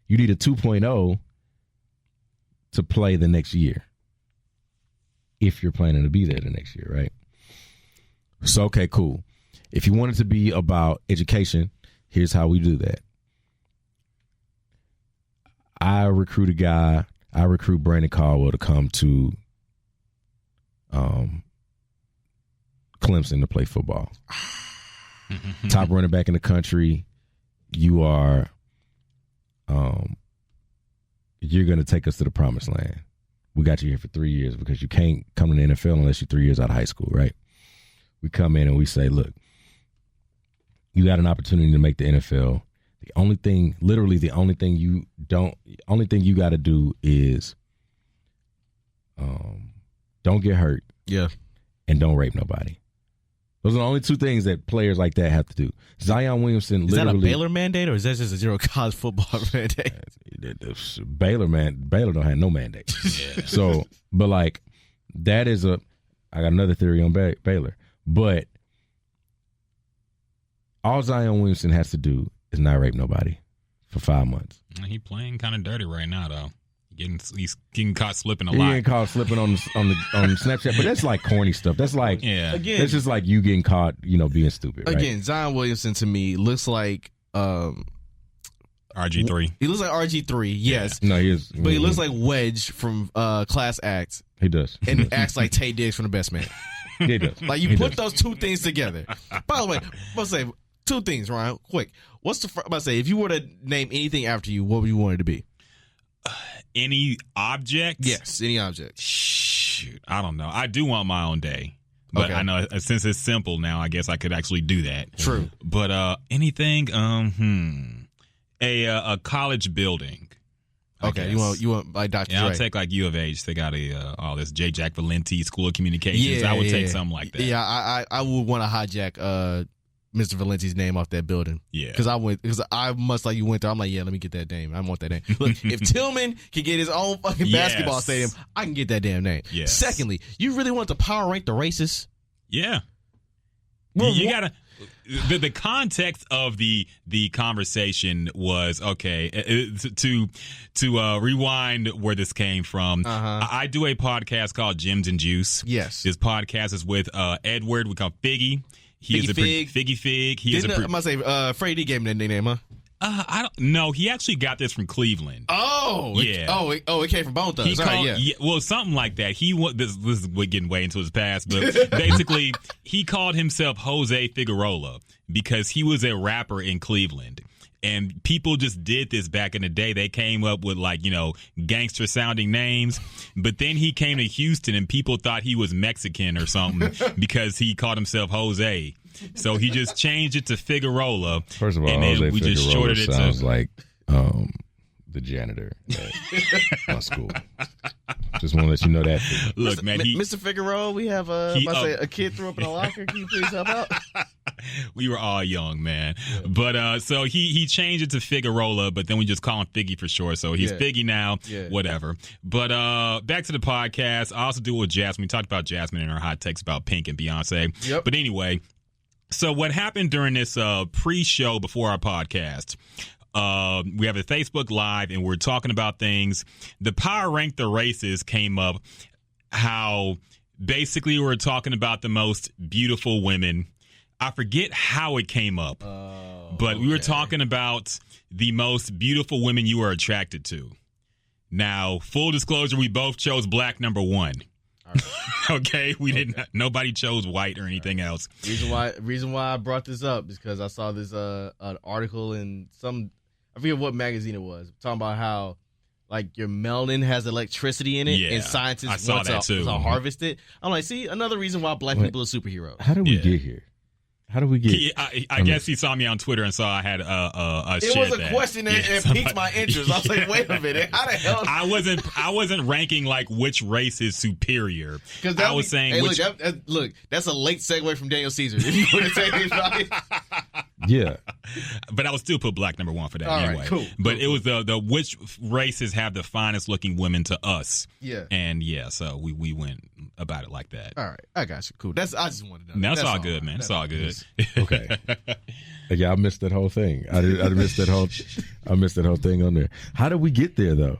You need a 2.0 to play the next year if you're planning to be there the next year, right? So, okay, cool. If you want it to be about education, here's how we do that. I recruit Brandon Caldwell to come to Clemson to play football. Top running back in the country. You are you're going to take us to the promised land. We got you here for 3 years because you can't come to the NFL unless you're 3 years out of high school, right? We come in and we say, look, you got an opportunity to make the NFL. The only thing you got to do is don't get hurt. Yeah. And don't rape nobody. Those are the only 2 things that players like that have to do. Zion Williamson is that a Baylor mandate or is that just a zero college football mandate? Baylor don't have no mandate. Yeah. So, but like that is I got another theory on Baylor. But all Zion Williamson has to do is not rape nobody for 5 months. He playing kind of dirty right now though. He's getting caught slipping a lot. He getting caught slipping on Snapchat, but that's like corny stuff. That's like that's just like you getting caught, being stupid. Right? Again, Zion Williamson to me looks like RG3. He looks like RG3. Yes, no, he is, but he looks like Wedge from Class Act. He does, and acts like Tay Diggs from The Best Man. He does. Like you put those 2 things together. By the way, let's say 2 things, Ryan. Quick, if you were to name anything after you, what would you want it to be? Any object? Yes, any object. Shoot, I don't know. I do want my own day. But I know since it's simple now, I guess I could actually do that. True. But anything, a college building. Okay, you want like Dr. Dre? I'll take like U of H. They got all this J. Jack Valenti School of Communications. I would take something like that. Yeah, I would want to hijack Mr. Valenti's name off that building. Yeah. Because I must like you went there. I'm like, yeah, let me get that name. I want that name. Look, if Tillman can get his own fucking basketball stadium, I can get that damn name. Yes. Secondly, you really want to power rank the races? Yeah. Well, you gotta. The context of the conversation was to rewind where this came from. I do a podcast called Gems and Juice. Yes. This podcast is with Edward. We call Figgy. Figgy Fig. I must say, Freddie gave him that nickname, huh? I don't know. He actually got this from Cleveland. Oh, yeah. It came from Bone Thugs. Well, something like that. This is getting way into his past, but basically, he called himself Jose Figueroa because he was a rapper in Cleveland. And people just did this back in the day. They came up with gangster sounding names. But then he came to Houston and people thought he was Mexican or something because he called himself Jose. So he just changed it to Figueroa. First of all, and then Jose we just Figueroa shorted it sounds like the janitor at my school. Just want to let you know that. Look, man, Mr. Figueroa, we have a kid threw up in a locker. Can you please help out? We were all young, man. Yeah. But so he changed it to Figueroa, but then we just call him Figgy for short. So he's Figgy now, whatever. But back to the podcast. I also do it with Jasmine. We talked about Jasmine and her hot takes about Pink and Beyonce. Yep. But anyway, So what happened during this pre-show before our podcast? We have a Facebook Live, and we're talking about things. The Power Rank the Races came up, how basically we're talking about the most beautiful women. I forget how it came up, but we were talking about the most beautiful women you are attracted to. Now, full disclosure, we both chose black number one. Okay, we didn't. Nobody chose white or anything else. Reason why I brought this up is because I saw this an article in I forget what magazine it was, talking about how like your melanin has electricity in it, and scientists want to harvest it. I'm like, see, another reason why black people are superheroes. How did we get here? How do we get? I guess he saw me on Twitter and saw I had a. It was a question that piqued my interest. I was like, wait a minute, how the hell? I wasn't ranking like which race is superior. Because I was saying, look, that's a late segue from Daniel Caesar. If you want to say it right. Yeah, but I would still put black number one for that anyway. Right, cool. But it was the which races have the finest looking women to us. Yeah, and so we went about it like that. All right, I got you. Cool. I just wanted to know. That's all good, man. That's all good. Okay. Yeah, I missed that whole thing. I missed that whole. I missed that whole thing on there. How did we get there though?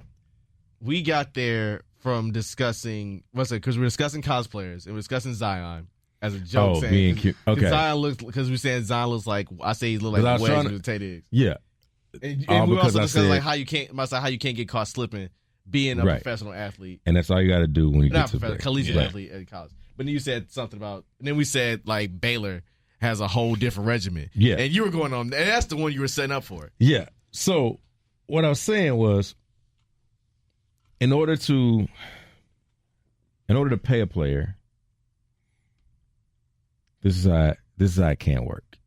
We got there from discussing because we're discussing cosplayers and we're discussing Zion. As a joke, saying, being cute. Okay. Zion looks, because we saying Zion looks like, I say he looks like Wedge with Tate Diggs. Yeah. And we also discussed like how you can't get caught slipping being a professional athlete. And that's all you got to do when you get to collegiate athlete at college. But then you said something about, and then we said like Baylor has a whole different regimen. Yeah. And you were going on, and that's the one you were setting up for. Yeah. So what I was saying was, in order to pay a player, this is how it can't work,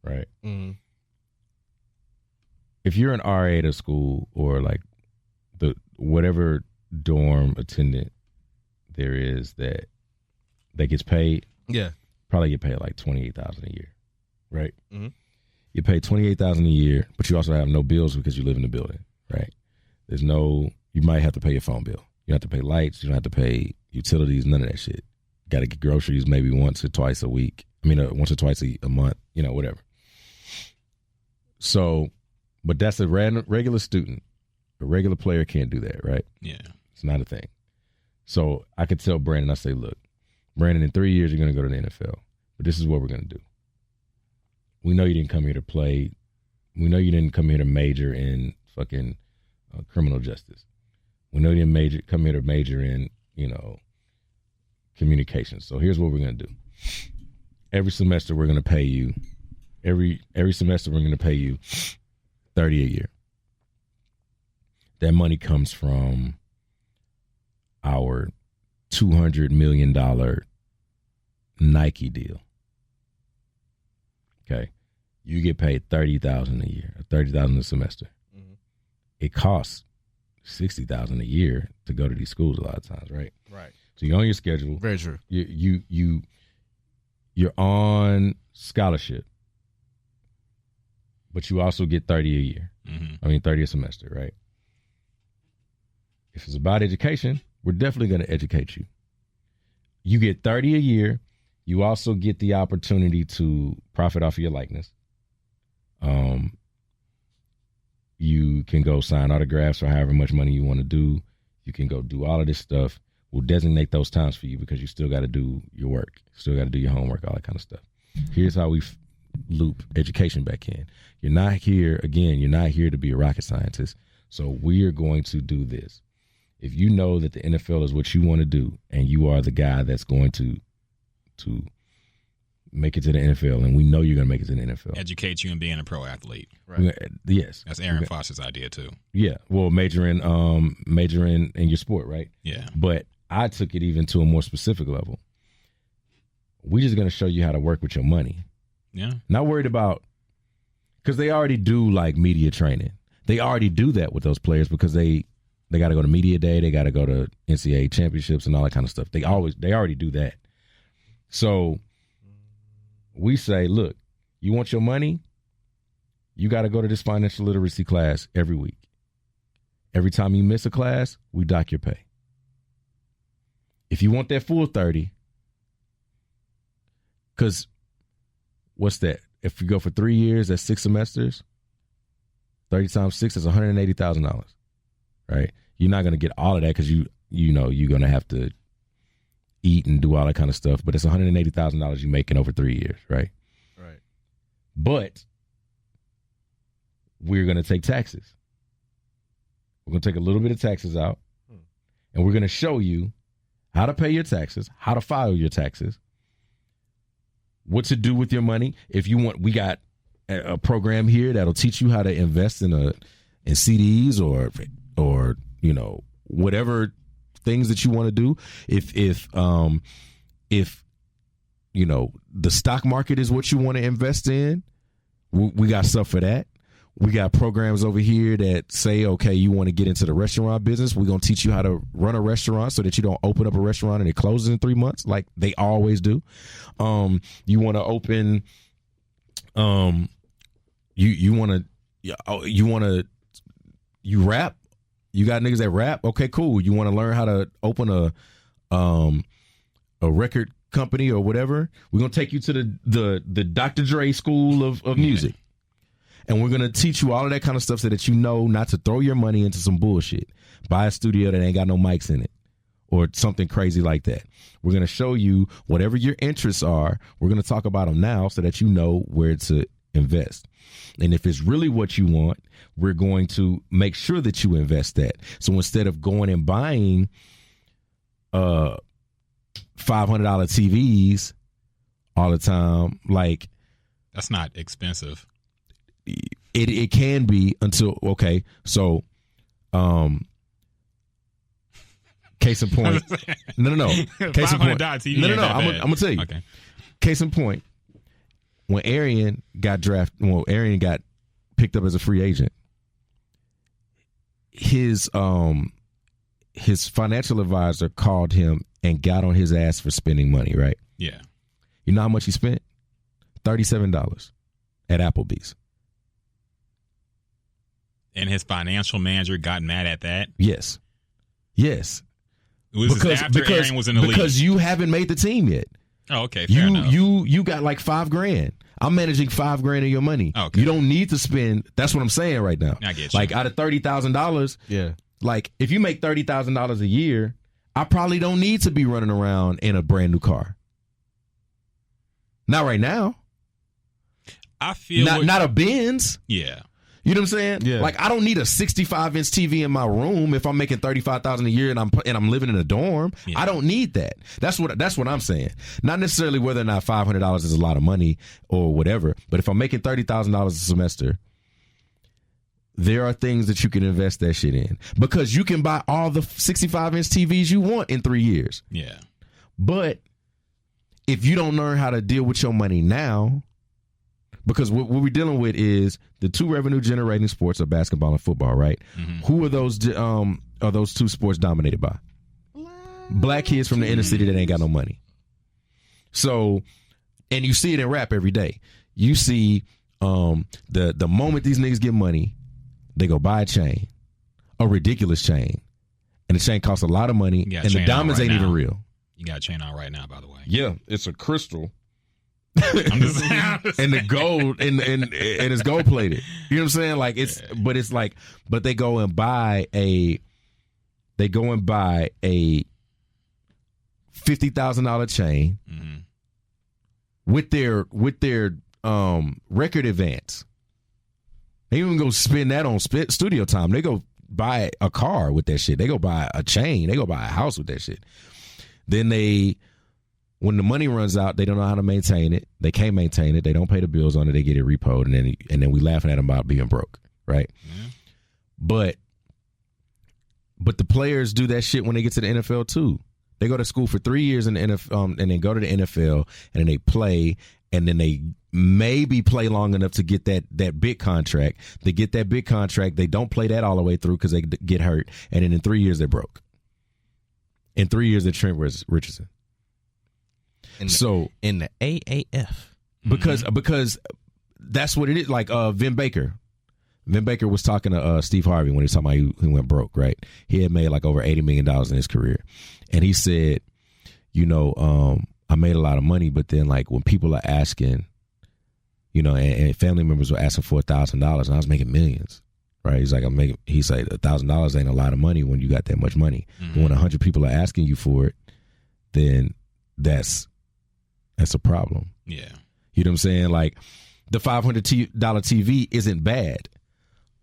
right? Mm-hmm. If you're an RA at a school or like the whatever dorm attendant there is that gets paid, probably get paid like $28,000 a year, right? Mm-hmm. You pay $28,000 a year, but you also have no bills because you live in the building, right? You might have to pay your phone bill. You don't have to pay lights. You don't have to pay utilities. None of that shit. Got to get groceries maybe once or twice a week. Once or twice a month, whatever. So, but that's a regular student. A regular player can't do that, right? Yeah. It's not a thing. So I could tell Brandon, I say, look, Brandon, in 3 years, you're going to go to the NFL. But this is what we're going to do. We know you didn't come here to play. We know you didn't come here to major in fucking criminal justice. We know you didn't come here to major in, communications. So here's what we're going to do. Every semester we're going to pay you. Every semester we're going to pay you $30 a year. That money comes from our $200 million Nike deal. Okay, you get paid $30,000 a year, $30,000 a semester. Mm-hmm. It costs $60,000 a year to go to these schools a lot of times, right? Right. So you're on your schedule. Very true. You're on scholarship, but you also get $30 a year. Mm-hmm. $30 a semester, right? If it's about education, we're definitely going to educate you. You get $30 a year. You also get the opportunity to profit off of your likeness. You can go sign autographs or however much money you want to do. You can go do all of this stuff. We'll designate those times for you because you still got to do your work. Still got to do your homework, all that kind of stuff. Here's how we loop education back in. You're not here to be a rocket scientist. So we are going to do this. If you know that the NFL is what you want to do and you are the guy that's going to make it to the NFL, and we know you're going to make it to the NFL. Educate you in being a pro athlete. Right. Yes. That's Aaron Foster's idea too. Yeah. Well, majoring in your sport, right? Yeah. But I took it even to a more specific level. We're just going to show you how to work with your money. Yeah. Not worried about, because they already do like media training. They already do that with those players because they got to go to media day. They got to go to NCAA championships and all that kind of stuff. They already do that. So we say, look, you want your money? You got to go to this financial literacy class every week. Every time you miss a class, we dock your pay. If you want that full 30, because what's that? If you go for 3 years, that's 6 semesters. 30 times 6 is $180,000, right? You're not going to get all of that because you know you're going to have to eat and do all that kind of stuff, but it's $180,000 you're making over 3 years, right? Right. But we're going to take taxes. We're going to take a little bit of taxes out, and we're going to show you how to pay your taxes, how to file your taxes, what to do with your money. If you want, we got a program here that'll teach you how to invest in CDs or you know, whatever things that you want to do. If you know the stock market is what you want to invest in, we got stuff for that. We got programs over here that say, okay, you want to get into the restaurant business. We're going to teach you how to run a restaurant so that you don't open up a restaurant and it closes in 3 months like they always do. You want to open, you rap. You got niggas that rap. Okay, cool. You want to learn how to open a record company or whatever. We're going to take you to the Dr. Dre school of music. And we're going to teach you all of that kind of stuff so that you know not to throw your money into some bullshit. Buy a studio that ain't got no mics in it or something crazy like that. We're going to show you whatever your interests are. We're going to talk about them now so that you know where to invest. And if it's really what you want, we're going to make sure that you invest that. So instead of going and buying $500 TVs all the time, like, that's not expensive. It can be until, okay, so case in point. No. Case in point. TV No. I'm gonna tell you. Okay. Case in point. When Arian got picked up as a free agent, his financial advisor called him and got on his ass for spending money, right? Yeah. You know how much he spent? $37 at Applebee's. And his financial manager got mad at that? Yes. It was after Arian was in the league. Because you haven't made the team yet. Oh, okay. Fair enough. You got like $5,000. I'm managing $5,000 of your money. Okay. You don't need to spend. That's what I'm saying right now. I get you. Like out of $30,000. Yeah. Like if you make $30,000 a year, I probably don't need to be running around in a brand new car. Not right now. I feel not a Benz. Yeah. You know what I'm saying? Yeah. Like I don't need a 65-inch TV in my room if I'm making $35,000 a year and I'm living in a dorm. Yeah. I don't need that. That's what I'm saying. Not necessarily whether or not $500 is a lot of money or whatever, but if I'm making $30,000 a semester, there are things that you can invest that shit in because you can buy all the 65-inch TVs you want in 3 years. Yeah. But if you don't learn how to deal with your money now, because what we're dealing with is the two revenue generating sports are basketball and football, right? Mm-hmm. Who are those two sports dominated by? Black kids from the inner city that ain't got no money. So, and you see it in rap every day. You see the moment these niggas get money, they go buy a chain, a ridiculous chain, and the chain costs a lot of money, and the diamonds ain't even real. You got a chain on right now, by the way. Yeah, it's a crystal. I'm just and the gold and it's gold plated. You know what I'm saying? Like but they go and buy a $50,000 chain with their record advance. They even go spend that on studio time. They go buy a car with that shit. They go buy a chain. They go buy a house with that shit. Then when the money runs out, they don't know how to maintain it. They can't maintain it. They don't pay the bills on it. They get it repoed, and then we laughing at them about being broke, right? Yeah. But the players do that shit when they get to the NFL too. They go to school for 3 years in the NFL, and then go to the NFL, and then they play, and then they maybe play long enough to get that big contract. They get that big contract. They don't play that all the way through because they get hurt, and then in 3 years they're broke. In 3 years they're Trent Richardson. In the AAF. Because that's what it is. Like Vin Baker. Vin Baker was talking to Steve Harvey when he was talking about he went broke, right? He had made like over $80 million in his career. And he said, I made a lot of money, but then like when people are asking, you know, and family members were asking for $1,000, and I was making millions. Right? He's like, he said $1,000 ain't a lot of money when you got that much money. Mm-hmm. But when 100 people are asking you for it, then that's a problem. Yeah. You know what I'm saying? Like, the $500 TV isn't bad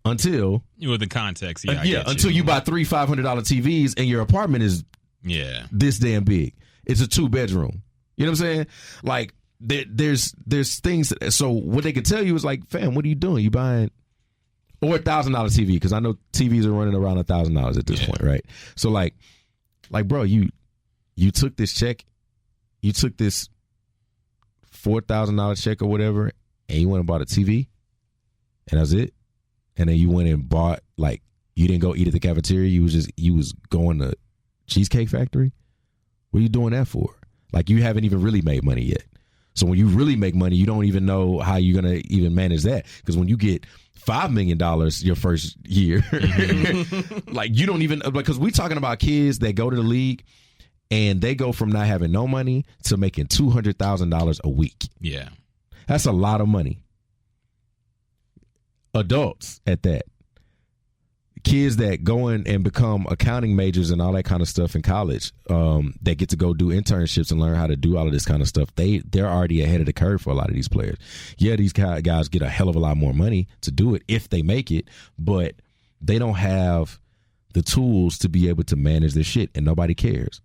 until with the context. Until you buy 3 $500 TVs and your apartment is this damn big. It's a 2-bedroom. You know what I'm saying? Like, there's things. So what they can tell you is like, fam, what are you doing? You buying or $1,000 TV, because I know TVs are running around $1,000 at this point, right? So like, bro, you took this check, you took this $4,000 check or whatever, and you went and bought a TV, and that's it. And then you went and bought, like, you didn't go eat at the cafeteria. You was going to Cheesecake Factory. What are you doing that for? Like, you haven't even really made money yet. So when you really make money, you don't even know how you're going to even manage that. Because when you get $5 million your first year, like, you don't even, because we're talking about kids that go to the league and they go from not having no money to making $200,000 a week. Yeah. That's a lot of money. Adults at that. Kids that go in and become accounting majors and all that kind of stuff in college, that get to go do internships and learn how to do all of this kind of stuff, they're already ahead of the curve for a lot of these players. Yeah, these guys get a hell of a lot more money to do it if they make it, but they don't have the tools to be able to manage their shit, and nobody cares.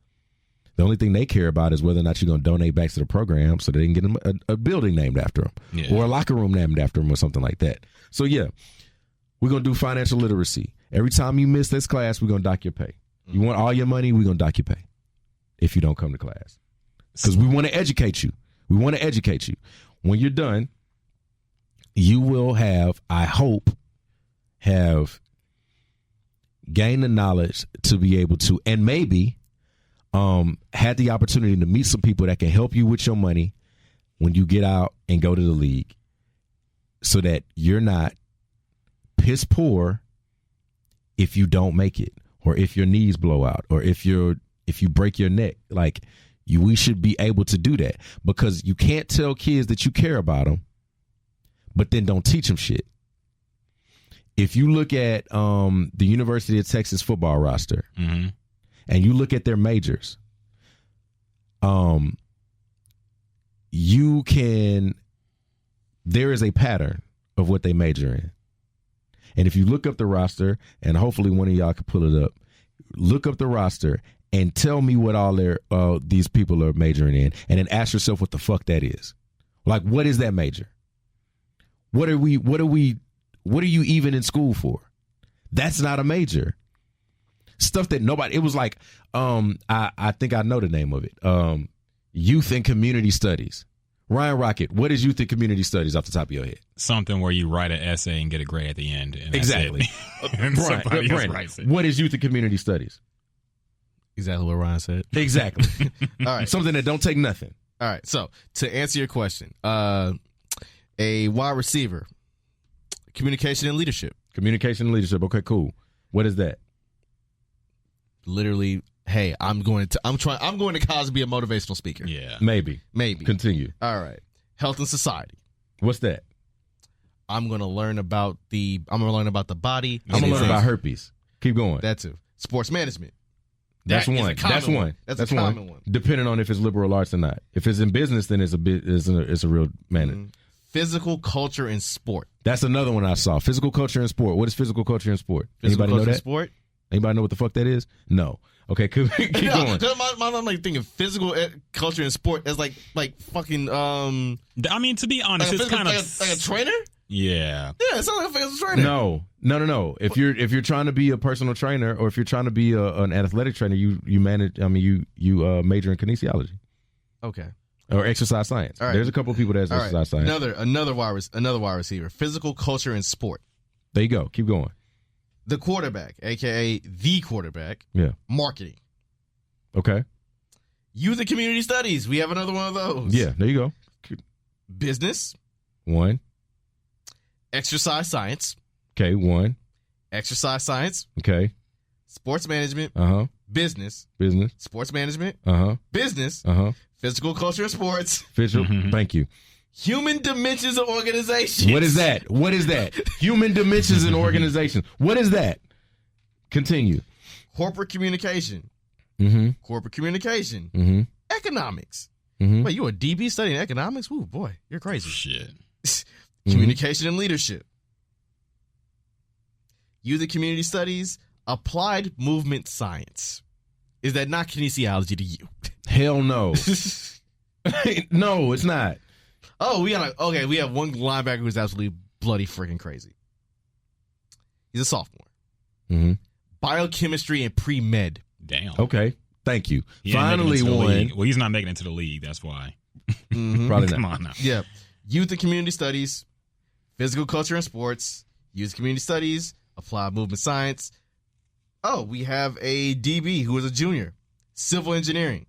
The only thing they care about is whether or not you're going to donate back to the program so they can get them a building named after them or a locker room named after them or something like that. So, yeah, we're going to do financial literacy. Every time you miss this class, we're going to dock your pay. You want all your money, we're going to dock your pay if you don't come to class. Because we want to educate you. We want to educate you. When you're done, you will have, I hope, have gained the knowledge to be able to, and maybe had the opportunity to meet some people that can help you with your money when you get out and go to the league, so that you're not piss poor if you don't make it, or if your knees blow out, or if you break your neck. Like, we should be able to do that, because you can't tell kids that you care about them, but then don't teach them shit. If you look at the University of Texas football roster, mm-hmm. and you look at their majors, there is a pattern of what they major in. And if you look up the roster, and hopefully one of y'all can pull it up, look up the roster and tell me what all these people are majoring in, and then ask yourself what the fuck that is. Like, what is that major? What are you even in school for? That's not a major. Stuff that nobody, it was like, I think I know the name of it. Youth and Community Studies. Ryan Rocket, what is youth and community studies off the top of your head? Something where you write an essay and get a grade at the end. And exactly. Brandon, what is youth and community studies? Exactly what Ryan said. Exactly. All right. Something that don't take nothing. All right. So, to answer your question, a wide receiver, communication and leadership. Communication and leadership. Okay, cool. What is that? Literally, hey, I'm going to college to be a motivational speaker. Yeah. Maybe. Continue. All right. Health and society. What's that? I'm going to learn about the body. I'm going to learn about herpes. Keep going. That too. Sports management. That's one. That's a common one. Depending on if it's liberal arts or not. If it's in business, then it's a real manner. Mm-hmm. Physical culture and sport. That's another one I saw. Physical culture and sport. What is physical culture and sport? Physical Anybody know that? Sport? Anybody know what the fuck that is? No. Okay, keep going. I'm like thinking physical culture and sport as like fucking. I mean, to be honest, like it's kind of like a trainer. Yeah. Yeah, it's not like a physical trainer. No. If you're trying to be a personal trainer, or if you're trying to be an athletic trainer, you manage. I mean, you major in kinesiology. Okay. Or exercise science. All right. There's a couple of people that's exercise science. Another wide receiver. Physical culture and sport. There you go. Keep going. The quarterback, a.k.a. the quarterback. Yeah. Marketing. Okay. Youth and community studies. We have another one of those. Yeah, there you go. Business. One. Exercise science. Okay, one. Exercise science. Okay. Sports management. Uh-huh. Business. Sports management. Uh-huh. Business. Uh-huh. Physical culture and sports. Thank you. Human dimensions of organizations. What is that? What is that? Human dimensions in organizations. What is that? Continue. Corporate communication. Mm-hmm. Corporate communication. Mm-hmm. Economics. Mm-hmm. Wait, you a DB studying economics? Ooh, boy, you're crazy. Shit. Communication and leadership. Youth and community studies. Applied movement science. Is that not kinesiology to you? Hell no. No, it's not. Oh, we have one linebacker who's absolutely bloody freaking crazy. He's a sophomore. Mm-hmm. Biochemistry and pre-med. Damn. Okay. Thank you. He ain't making it Finally to the one. league. Well, he's not making it to the league. That's why. Mm-hmm. Probably Come not. on now. Yeah. Youth and community studies, physical culture and sports, youth and community studies, applied movement science. Oh, we have a DB who is a junior. Civil engineering.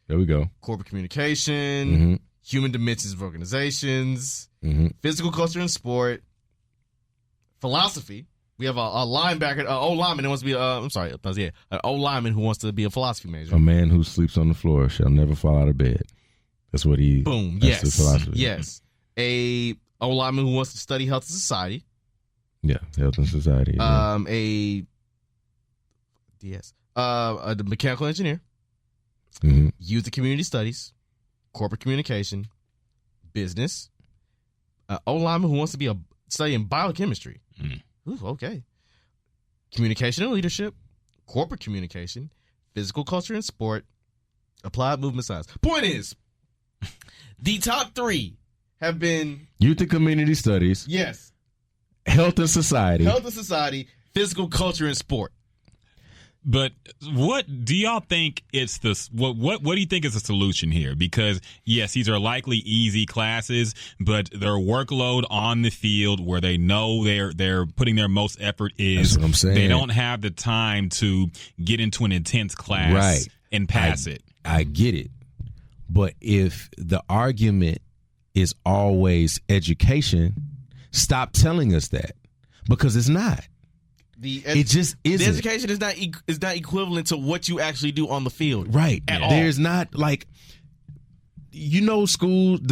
There we go. Corporate communication, Mm-hmm. human dimensions of organizations, Mm-hmm. physical culture and sport, philosophy. We have a linebacker, an old lineman who wants to be, an old lineman who wants to be a philosophy major. A man who sleeps on the floor shall never fall out of bed. That's what he. Boom. That's his philosophy. Yes. A old lineman who wants to study health and society. Yeah, health and society. Yeah. A mechanical engineer. Mm-hmm. Youth and community studies, corporate communication, business. Old lineman who wants to be studying biochemistry. Mm. Ooh, okay. Communication and leadership, corporate communication, physical culture and sport, applied movement science. Point is, the top three have been Youth and community studies, yes, health and society. health and society, physical culture and sport. But what do y'all think it's what do you think is the solution here? Because yes, these are likely easy classes, but their workload on the field where they know they're putting their most effort is That's what I'm saying. They don't have the time to get into an intense class Right. and pass it. I get it. But if the argument is always education, stop telling us that. Because it's not. It just isn't. The education is not equivalent to what you actually do on the field. Right. At all. There's not the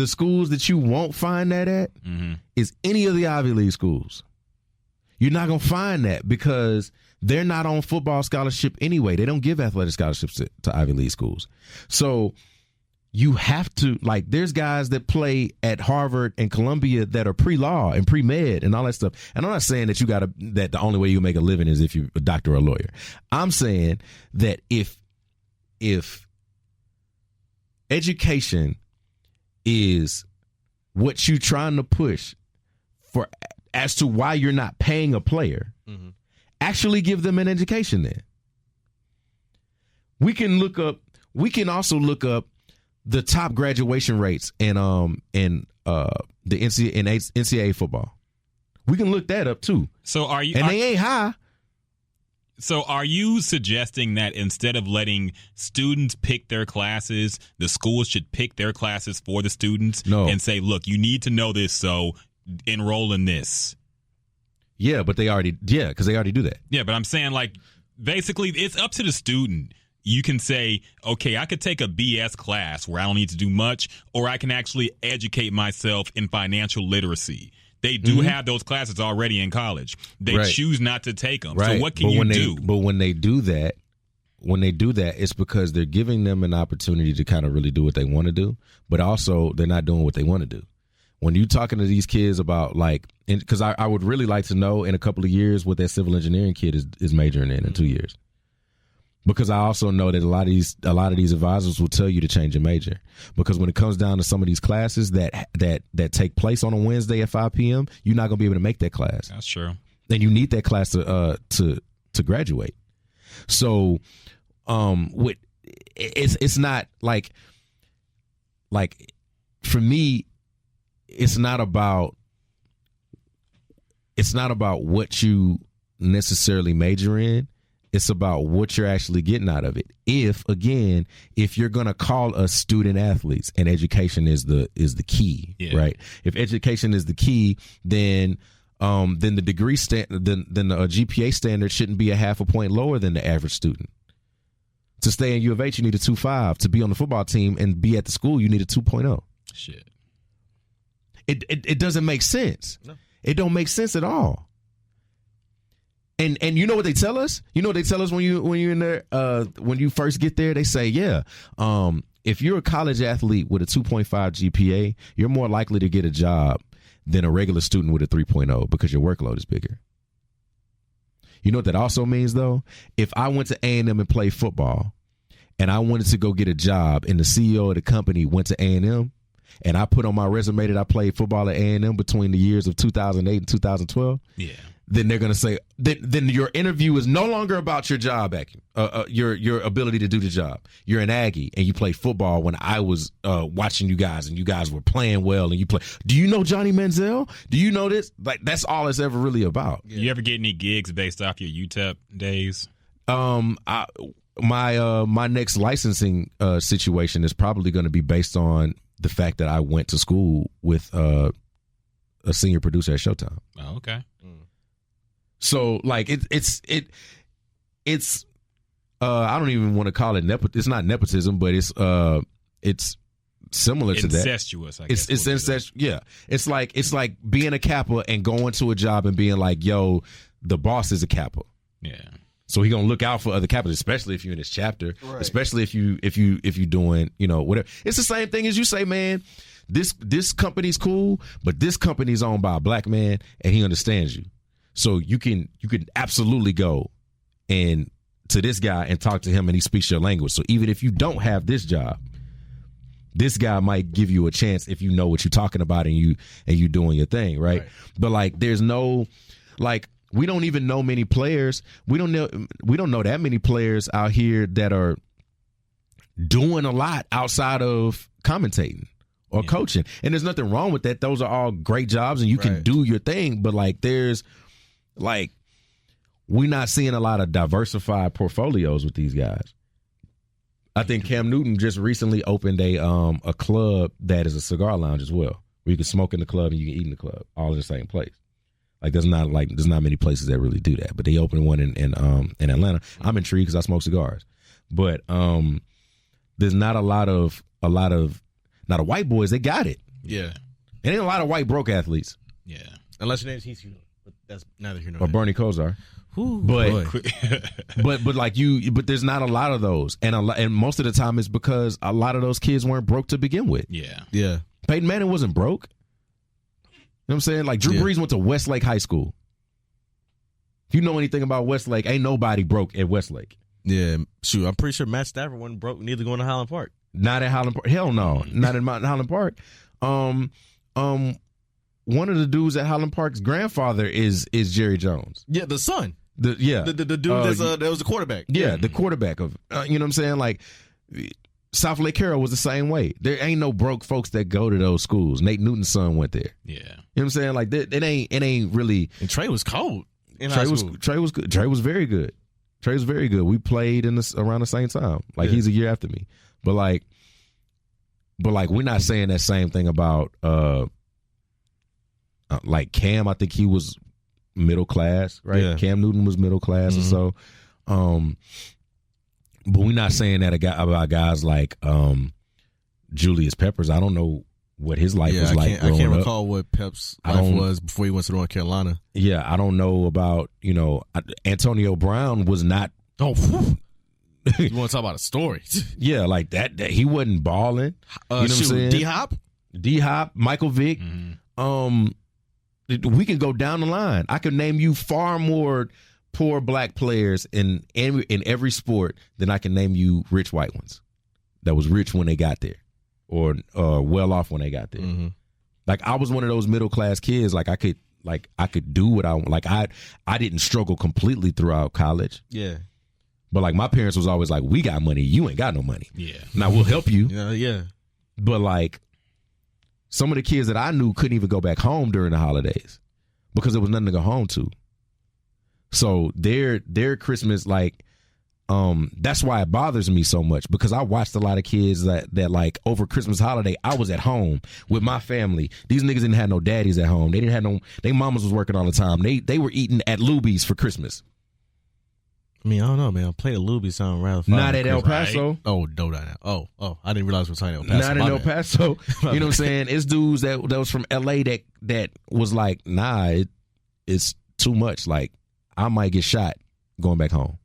schools that you won't find that at is any of the Ivy League schools. You're not going to find that because they're not on football scholarship anyway. They don't give athletic scholarships to Ivy League schools. So you have to, there's guys that play at Harvard and Columbia that are pre-law and pre-med and all that stuff. And I'm not saying that that the only way you make a living is if you're a doctor or a lawyer. I'm saying that if education is what you're trying to push for as to why you're not paying a player, actually give them an education then. We can also look up the top graduation rates in the NCAA football. We can look that up too. So they ain't high. So are you suggesting that instead of letting students pick their classes, the schools should pick their classes for the students and say, look, you need to know this, so enroll in this? Yeah, but because they already do that. Yeah, but I'm saying basically it's up to the student. You can say, okay, I could take a BS class where I don't need to do much, or I can actually educate myself in financial literacy. They do have those classes already in college. They choose not to take them. Right. So what can you do? But when they do that, it's because they're giving them an opportunity to kind of really do what they want to do, but also they're not doing what they want to do. When you're talking to these kids about because I would really like to know in a couple of years what that civil engineering kid is majoring in 2 years. Because I also know that a lot of these advisors will tell you to change your major. Because when it comes down to some of these classes that take place on a Wednesday at 5 p.m., you're not going to be able to make that class. That's true. And you need that class to graduate. So, it's not for me, it's not about what you necessarily major in. It's about what you're actually getting out of it. If you're going to call us student athletes and education is the key, right? If education is the key, then the degree then the GPA standard shouldn't be a half a point lower than the average student. To stay in U of H, you need a 2.5. To be on the football team and be at the school, you need a 2.0. Shit. It doesn't make sense. No. It don't make sense at all. And you know what they tell us? You know what they tell us when you're in there when you first get there? They say, if you're a college athlete with a 2.5 GPA, you're more likely to get a job than a regular student with a 3.0 because your workload is bigger. You know what that also means, though? If I went to A&M and played football and I wanted to go get a job and the CEO of the company went to A&M and I put on my resume that I played football at A&M between the years of 2008 and 2012, then they're going to say, then your interview is no longer about your job, your ability to do the job. You're an Aggie and you played football when I was watching you guys and you guys were playing well and you play. Do you know Johnny Manziel? Do you know this? Like, that's all it's ever really about. Yeah. You ever get any gigs based off your UTEP days? My next licensing situation is probably going to be based on the fact that I went to school with a senior producer at Showtime. Oh, okay. So like it's I don't even want to call it it's not nepotism, but it's similar to that. Incestuous, I guess. It's incestuous. Yeah. It's like being a Kappa and going to a job and being like, yo, the boss is a Kappa. Yeah. So he gonna look out for other Kappas, especially if you're in his chapter, right. Especially if you doing, whatever. It's the same thing as you say, man, this company's cool, but this company's owned by a black man and he understands you. So you can absolutely go and to this guy and talk to him and he speaks your language. So even if you don't have this job, this guy might give you a chance if you know what you're talking about and you doing your thing, right? But like there's no like we don't even know many players. We don't know that many players out here that are doing a lot outside of commentating or coaching. And there's nothing wrong with that. Those are all great jobs and you can do your thing, but like we're not seeing a lot of diversified portfolios with these guys. I think Cam Newton just recently opened a club that is a cigar lounge as well, where you can smoke in the club and you can eat in the club, all in the same place. There's not many places that really do that, but they opened one in Atlanta. I'm intrigued because I smoke cigars, but there's not a lot of white boys. They got it. Yeah, and ain't a lot of white broke athletes. Yeah, unless your name's Heath, but that's neither here nor or Bernie Kosar. But there's not a lot of those, and most of the time it's because a lot of those kids weren't broke to begin with. Yeah. Peyton Manning wasn't broke. You know what I'm saying? Like Drew Brees went to Westlake High School. If you know anything about Westlake, ain't nobody broke at Westlake. Yeah, shoot, I'm pretty sure Matt Stafford wasn't broke neither going to Highland Park. Not at Highland Park. Hell no, not in Highland Park. One of the dudes at Highland Park's grandfather is Jerry Jones. Yeah, the son. The dude that was the quarterback. Yeah, the quarterback of you know what I'm saying? Like South Lake Carroll was the same way. There ain't no broke folks that go to those schools. Nate Newton's son went there. Yeah. You know what I'm saying? Like it ain't really. And Trey was cold. Trey was good. Trey was very good. Trey was very good. We played around the same time. Like he's a year after me. But we're not saying that same thing about like Cam. I think he was middle class, right? Yeah. Cam Newton was middle class or so. But we're not saying that about guys like Julius Peppers. I don't know what his life was like growing up. I can't recall what Pep's life was before he went to North Carolina. Yeah, I don't know about, Antonio Brown was not. Oh, you want to talk about a story? Yeah, like that he wasn't balling. You know what I'm saying? D-Hop, Michael Vick. We can go down the line. I can name you far more poor black players in every sport than I can name you rich white ones that was rich when they got there or well off when they got there. Like I was one of those middle class kids. Like I could do what I like. I didn't struggle completely throughout college. Yeah. But like my parents was always like, we got money, you ain't got no money. Yeah. Now we'll help you. Yeah. But like some of the kids that I knew couldn't even go back home during the holidays because there was nothing to go home to. So their Christmas, like, that's why it bothers me so much because I watched a lot of kids that like over Christmas holiday, I was at home with my family. These niggas didn't have no daddies at home. They didn't have they mamas was working all the time. They were eating at Luby's for Christmas. I mean, I don't know, man. Play the Luby sound rather fun. Not at El Paso. Right? Oh, no, not now. Oh, I didn't realize we were talking El Paso. Not in El Paso. You know what I'm saying? It's dudes that was from LA that was like, nah, it's too much. Like, I might get shot going back home.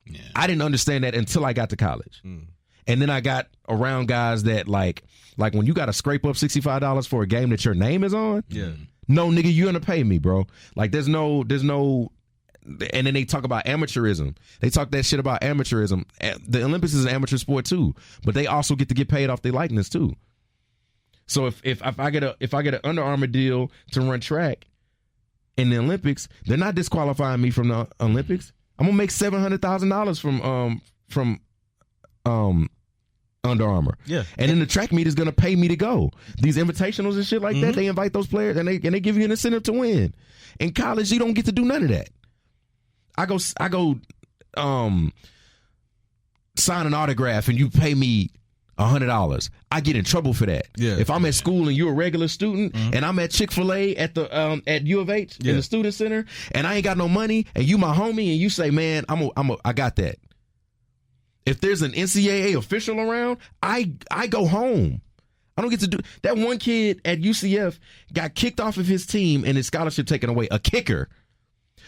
Yeah. I didn't understand that until I got to college. And then I got around guys that like when you got to scrape up $65 for a game that your name is on. Yeah. No, nigga, you're gonna pay me, bro. Like, there's no. And then they talk about amateurism. They talk that shit about amateurism. The Olympics is an amateur sport too, but they also get to get paid off their likeness too. So if I get an Under Armour deal to run track in the Olympics, they're not disqualifying me from the Olympics. I'm gonna make $700,000 from Under Armour. Yeah. And then the track meet is gonna pay me to go. These invitationals and shit like that, they invite those players and they give you an incentive to win. In college, you don't get to do none of that. I go sign an autograph and you pay me $100. I get in trouble for that. Yeah. If I'm at school and you're a regular student and I'm at Chick-fil-A at the at U of H in the student center and I ain't got no money and you my homie and you say, man, I got that. If there's an NCAA official around, I go home. I don't get to do that. One kid at UCF got kicked off of his team and his scholarship taken away. A kicker.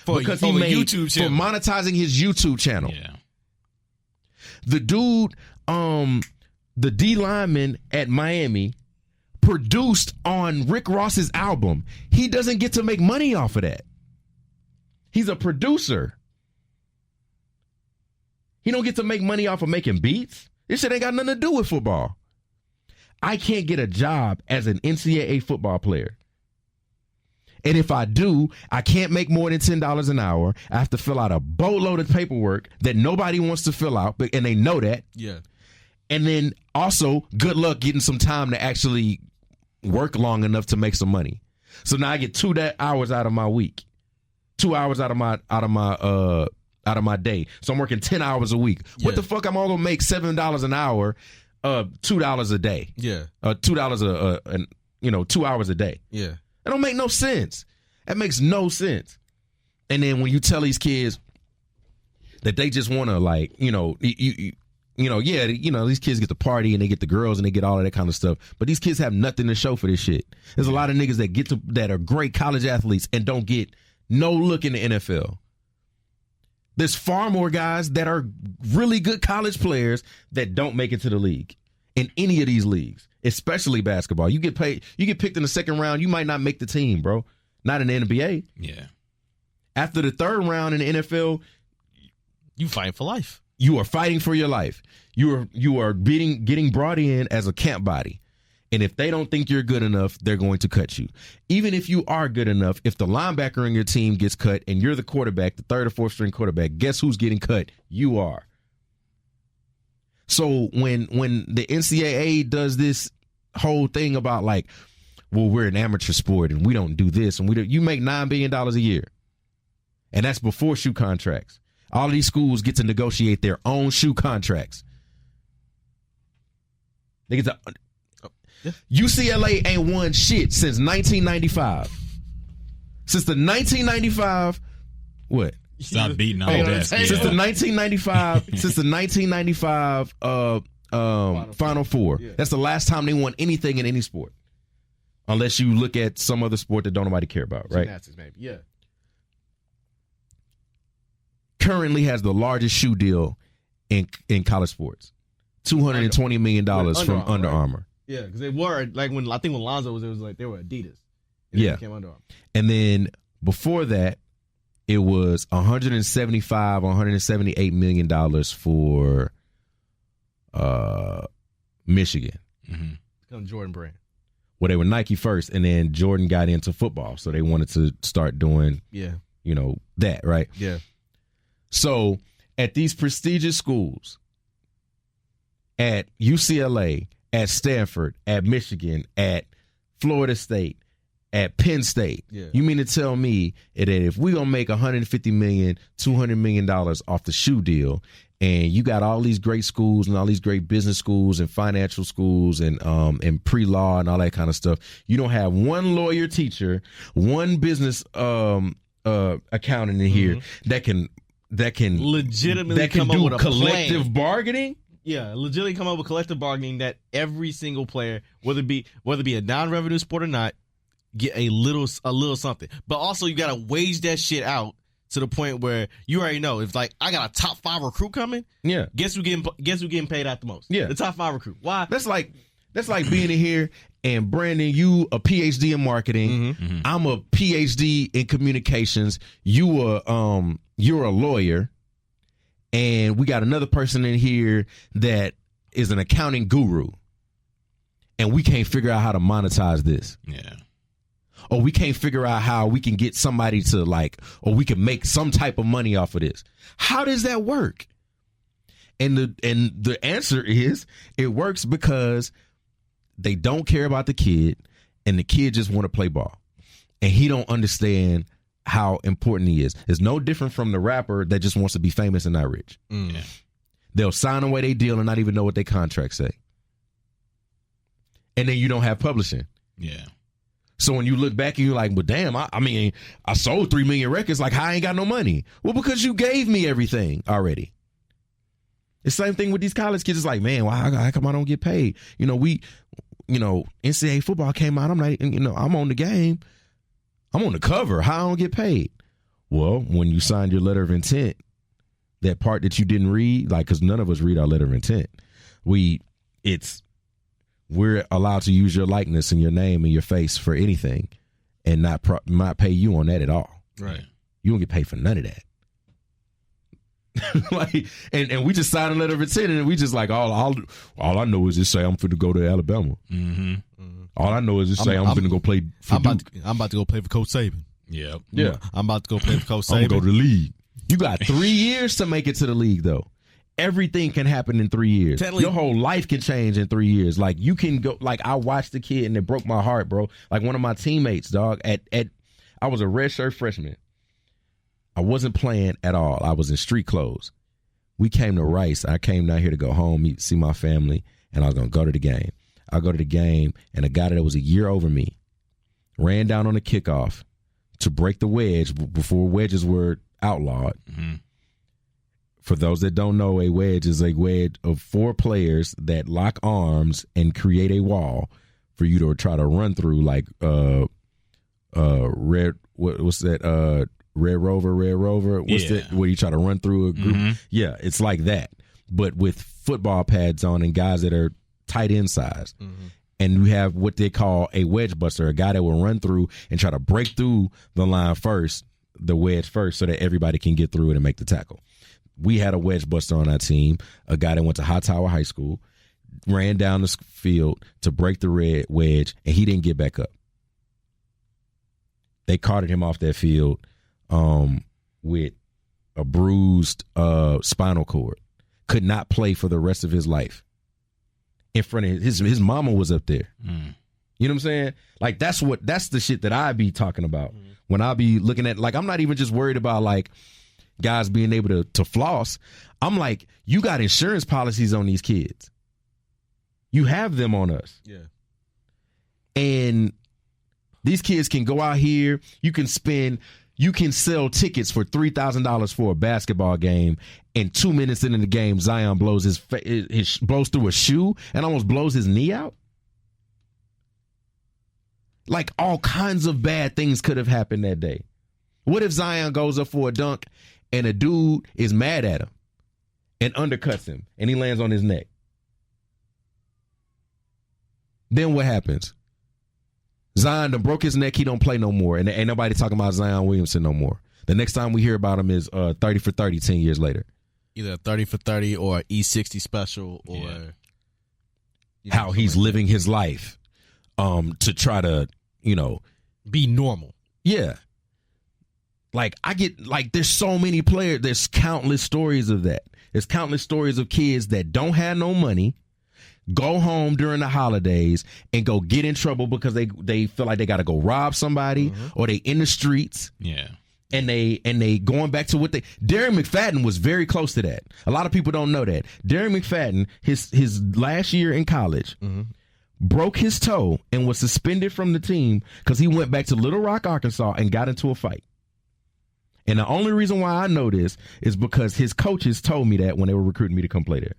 Because he made YouTube channel. For monetizing his YouTube channel. Yeah. The dude, the D lineman at Miami, produced on Rick Ross's album. He doesn't get to make money off of that. He's a producer. He don't get to make money off of making beats. This shit ain't got nothing to do with football. I can't get a job as an NCAA football player. And if I do, I can't make more than $10 an hour. I have to fill out a boatload of paperwork that nobody wants to fill out, and they know that. Yeah. And then also, good luck getting some time to actually work long enough to make some money. So now I get 2 hours out of my week, 2 hours out of my day. So I'm working 10 hours a week. Yeah. What the fuck? I'm all gonna make $7 an hour, $2 a day. Yeah. $2 2 hours a day. Yeah. That don't make no sense. That makes no sense. And then when you tell these kids that they just want to, like, these kids get the party and they get the girls and they get all of that kind of stuff. But these kids have nothing to show for this shit. There's a lot of niggas that are great college athletes and don't get no look in the NFL. There's far more guys that are really good college players that don't make it to the league in any of these leagues. Especially basketball. You get picked in the second round, you might not make the team, bro. Not in the NBA. Yeah. After the third round in the NFL, you fight for life. You are fighting for your life. You are getting brought in as a camp body. And if they don't think you're good enough, they're going to cut you. Even if you are good enough, if the linebacker in your team gets cut and you're the quarterback, the third or fourth string quarterback, guess who's getting cut? You are. So when the NCAA does this whole thing about, like, well, we're an amateur sport and we don't do this and you make $9 billion a year, and that's before shoe contracts. All of these schools get to negotiate their own shoe contracts. They get to. UCLA ain't won shit since 1995. Since the 1995, what? Stop beating on the desk. Since the 1995 Final Four. Yeah. That's the last time they won anything in any sport. Unless you look at some other sport that don't nobody care about, right? Gymnastics, maybe. Yeah. Currently has the largest shoe deal in college sports. $220 million from Under Armour. Right? Yeah, because they were, like, when Lonzo was, it was like they were Adidas. Yeah. Became Under Armour. And then before that, it was $178 million for Michigan. Mm-hmm. It's kind of Jordan brand. Well, they were Nike first, and then Jordan got into football, so they wanted to start doing, that, right? Yeah. So at these prestigious schools, at UCLA, at Stanford, at Michigan, at Florida State, at Penn State, you mean to tell me that if we're going to make $150 million, $200 million off the shoe deal, and you got all these great schools and all these great business schools and financial schools and pre-law and all that kind of stuff, you don't have one lawyer teacher, one business accountant in here that can legitimately come up do with a collective plan. bargaining. Yeah, legitimately come up with collective bargaining that every single player, whether it be a non-revenue sport or not, get a little something. But also you gotta wage that shit out to the point where you already know if like I got a top 5 recruit coming. Yeah, guess who getting paid out the most? Yeah, the top 5 recruit. Why? That's like being in here and Brandon, you a PhD in marketing. Mm-hmm. I'm a PhD in communications. You're a lawyer, and we got another person in here that is an accounting guru, and we can't figure out how to monetize this. Yeah. Or we can't figure out how we can get somebody to or we can make some type of money off of this. How does that work? And the answer is it works because they don't care about the kid, and the kid just want to play ball, and he don't understand how important he is. It's no different from the rapper that just wants to be famous and not rich. Yeah. They'll sign away their deal and not even know what their contracts say, and then you don't have publishing. Yeah. So when you look back and you're like, but damn, I sold 3 million records. Like, how I ain't got no money? Well, because you gave me everything already. The same thing with these college kids. It's like, man, how come I don't get paid? NCAA football came out. I'm like, I'm on the game. I'm on the cover. How I don't get paid? Well, when you signed your letter of intent, that part that you didn't read, because none of us read our letter of intent. We're allowed to use your likeness and your name and your face for anything, and not pay you on that at all. Right. You don't get paid for none of that. And we just signed a letter of intent, and we just all I know is just say I'm finna go to Alabama. Mm-hmm. All I know is just say I'm finna go play for Duke. I'm about to go play for Coach Saban. Yep. Yeah. I'm about to go play for Coach Saban. I'm gonna go to the league. You got 3 years to make it to the league, though. Everything can happen in 3 years. Your whole life can change in 3 years. You can go. I watched the kid and it broke my heart, bro. One of my teammates, dog. I was a redshirt freshman. I wasn't playing at all. I was in street clothes. We came to Rice. I came down here to go home, see my family, and I was gonna go to the game. I go to the game, and a guy that was a year over me ran down on the kickoff to break the wedge before wedges were outlawed. Mm-hmm. For those that don't know, a wedge is a wedge of 4 players that lock arms and create a wall for you to try to run through, Red Rover. What's that? Where you try to run through a group? Mm-hmm. Yeah, it's like that, but with football pads on and guys that are tight end size. Mm-hmm. And you have what they call a wedge buster, a guy that will run through and try to break through the line first, the wedge first, so that everybody can get through it and make the tackle. We had a wedge buster on our team, a guy that went to Hightower High School, ran down the field to break the red wedge, and he didn't get back up. They carted him off that field with a bruised spinal cord. Could not play for the rest of his life. In front of his mama was up there. Mm. You know what I'm saying? That's the shit that I be talking about when I be looking at, I'm not even just worried about guys being able to floss. I'm like, you got insurance policies on these kids. You have them on us. Yeah. And these kids can go out here. You can sell tickets for $3,000 for a basketball game, and 2 minutes into the game, Zion blows blows through a shoe and almost blows his knee out. All kinds of bad things could have happened that day. What if Zion goes up for a dunk and a dude is mad at him and undercuts him and he lands on his neck? Then what happens? Zion done broke his neck. He don't play no more. And ain't nobody talking about Zion Williamson no more. The next time we hear about him is 30 for 30 10 years later. Either 30 for 30 or E60 special or how he's living his life to try to, be normal. Yeah. I get, there's so many players. There's countless stories of that. There's countless stories of kids that don't have no money, go home during the holidays and go get in trouble because they feel like they got to go rob somebody or they in the streets. Yeah. And they going back to Darren McFadden was very close to that. A lot of people don't know that. Darren McFadden, his last year in college, broke his toe and was suspended from the team because he went back to Little Rock, Arkansas and got into a fight. And the only reason why I know this is because his coaches told me that when they were recruiting me to come play there.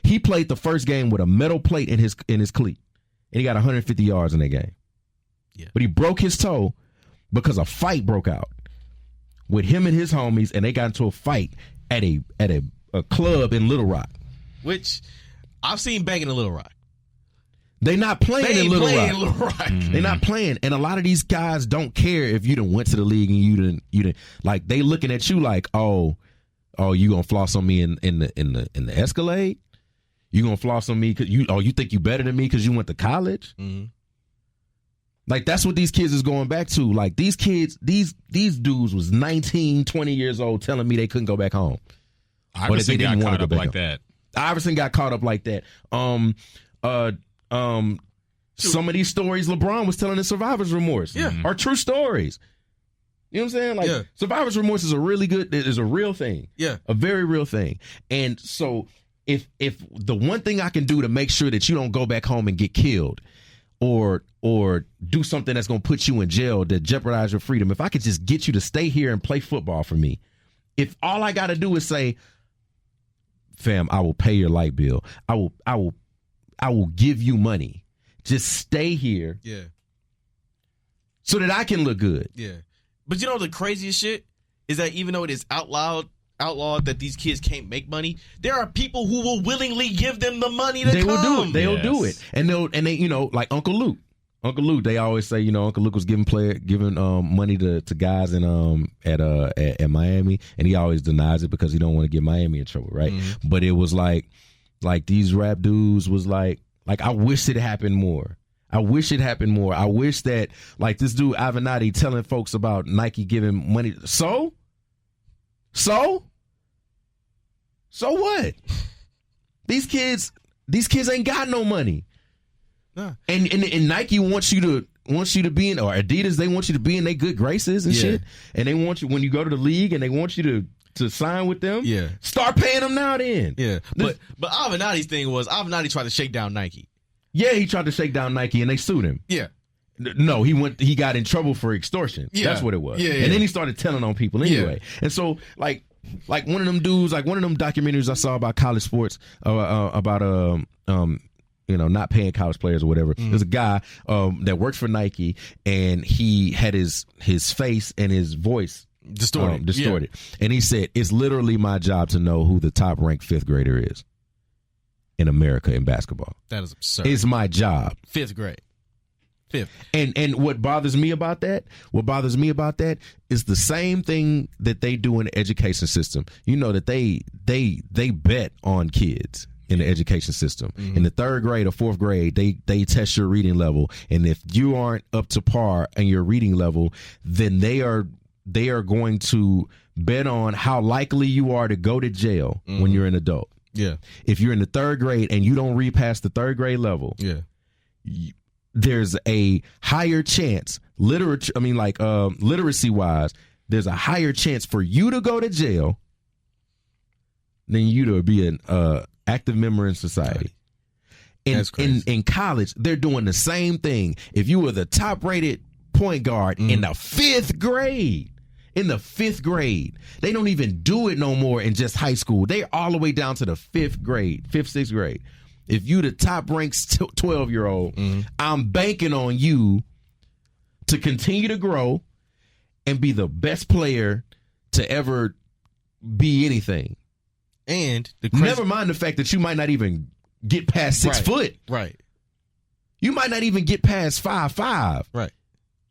He played the first game with a metal plate in his cleat, and he got 150 yards in that game. Yeah. But he broke his toe because a fight broke out with him and his homies, and they got into a fight at a club in Little Rock. Which I've seen banging in Little Rock. They not playing in Little Rock. Mm-hmm. They're not playing, and a lot of these guys don't care if you done went to the league and you didn't like. They looking at you like, oh, you gonna floss on me in the Escalade? You gonna floss on me because you think you better than me because you went to college? Mm-hmm. Like that's what these kids is going back to. Like these kids, these dudes was 19, 20 years old telling me they couldn't go back home. Iverson got caught up like that. Iverson got caught up like that. Some of these stories LeBron was telling in survivor's remorse are true stories. You know what I'm saying? Like survivor's remorse is a real thing. Yeah. A very real thing. And so if the one thing I can do to make sure that you don't go back home and get killed or do something that's going to put you in jail that jeopardize your freedom, if I could just get you to stay here and play football for me, if all I got to do is say, fam, I will pay your light bill. I will give you money. Just stay here. Yeah. So that I can look good. Yeah. But you know the craziest shit is that even though it is outlawed that these kids can't make money, there are people who will willingly give them the money to They come. will do it. They'll do it. And they you know, like Uncle Luke. Uncle Luke, they always say, you know, Uncle Luke was giving money to guys in at Miami, and he always denies it because he don't want to get Miami in trouble, right? Mm-hmm. But it was like these rap dudes was like I wish it happened more. I wish it happened more. I wish that like this dude Avenatti telling folks about Nike giving money. So what? These kids ain't got no money. Nah. And Nike wants you to be in, or Adidas, they want you to be in their good graces and shit. And they want you when you go to the league and they want you to sign with them. Yeah. Start paying them now then. Yeah. But Avenatti's thing was Avenatti tried to shake down Nike. Yeah, he tried to shake down Nike and they sued him. Yeah. No, he got in trouble for extortion. Yeah. That's what it was. Yeah. And then he started telling on people anyway. Yeah. And so like one of them dudes, like one of them documentaries I saw about college sports, about you know, not paying college players or whatever. Mm-hmm. There's a guy that works for Nike, and he had his face and his voice distorted. Yeah. And he said, it's literally my job to know who the top ranked fifth grader is in America in basketball. That is absurd. It's my job. Fifth grade. And what bothers me about that is the same thing that they do in the education system. You know that they bet on kids in the education system. Mm-hmm. In the third grade or fourth grade, they test your reading level, and if you aren't up to par in your reading level, then they are going to bet on how likely you are to go to jail when you're an adult. Yeah. If you're in the third grade and you don't read past the third grade level, there's a higher chance, literacy wise, there's a higher chance for you to go to jail than you to be an active member in society. In college, they're doing the same thing. If you were the top rated point guard in the fifth grade, they don't even do it no more in just high school. They're all the way down to the fifth, sixth grade. If you the top ranked 12-year-old, I'm banking on you to continue to grow and be the best player to ever be anything. And never mind the fact that you might not even get past 6 foot. Right. You might not even get past 5'5". Right.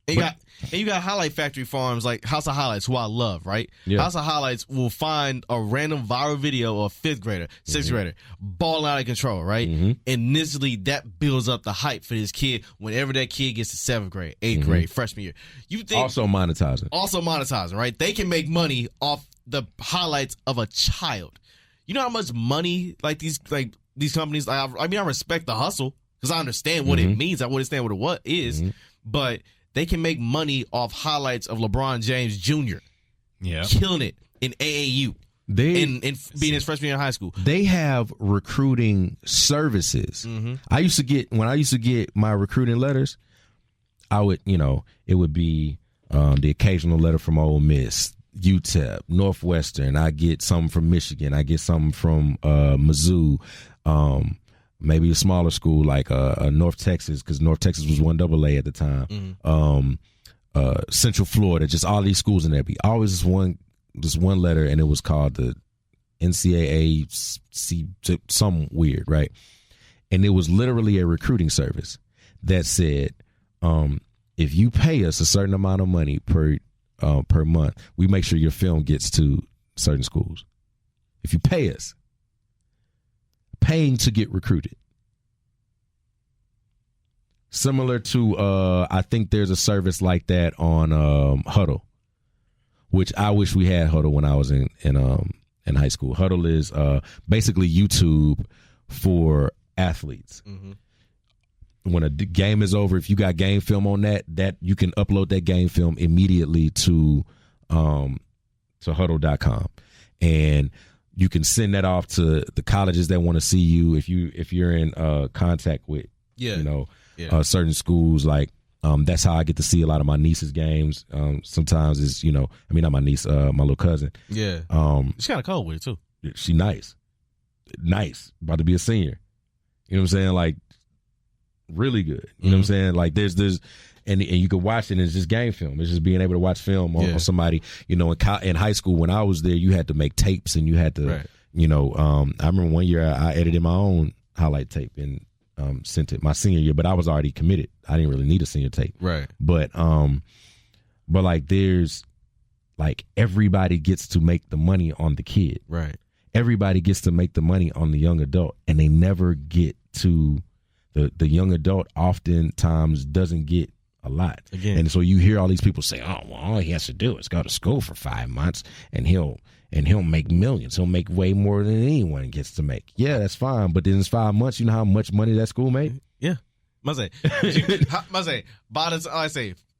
And you got Highlight Factory farms like House of Highlights, who I love, right? Yeah. House of Highlights will find a random viral video of a fifth grader, sixth grader, balling out of control, right? Mm-hmm. And initially that builds up the hype for this kid whenever that kid gets to seventh grade, eighth grade, freshman year. You think also monetizing, right? They can make money off the highlights of a child. You know how much money these companies? I respect the hustle because I understand what it means. I understand what it is, but they can make money off highlights of LeBron James Jr. Killing it in AAU, in being his freshman year in high school. They have recruiting services. Mm-hmm. When I used to get my recruiting letters, it would be the occasional letter from Ole Miss, UTEP, Northwestern. I get something from Michigan. I get something from Mizzou. Maybe a smaller school like North Texas, because North Texas was 1AA at the time. Central Florida, just all these schools in there. Be always this one letter, and it was called the NCAA, some weird, right? And it was literally a recruiting service that said, if you pay us a certain amount of money per month, we make sure your film gets to certain schools. If you pay us, paying to get recruited. Similar to, I think there's a service like that on Huddle, which I wish we had Huddle when I was in high school. Huddle is basically YouTube for athletes. When a game is over, if you got game film on that you can upload that game film immediately to huddle.com, and you can send that off to the colleges that want to see you if you're in contact with certain schools. Like that's how I get to see a lot of my niece's games. Sometimes it's not my niece, my little cousin. Yeah. She's kind of cold with it too. She nice, about to be a senior. You know what I'm saying? Like, really good. You know what I'm saying? Like, there's and you can watch it, and it's just game film. It's just being able to watch film on somebody. In high school when I was there, you had to make tapes, and you had to, I remember one year I edited my own highlight tape and sent it my senior year, but I was already committed. I didn't really need a senior tape. Right. But like, there's like, everybody gets to make the money on the kid. Right. Everybody gets to make the money on the young adult, and they never get to the young adult. Oftentimes doesn't get a lot. Again. And so you hear all these people say, "Oh, well, all he has to do is go to school for 5 months, and he'll make millions. He'll make way more than anyone gets to make." Yeah, that's fine, but in his 5 months, you know how much money that school made? Yeah, I say,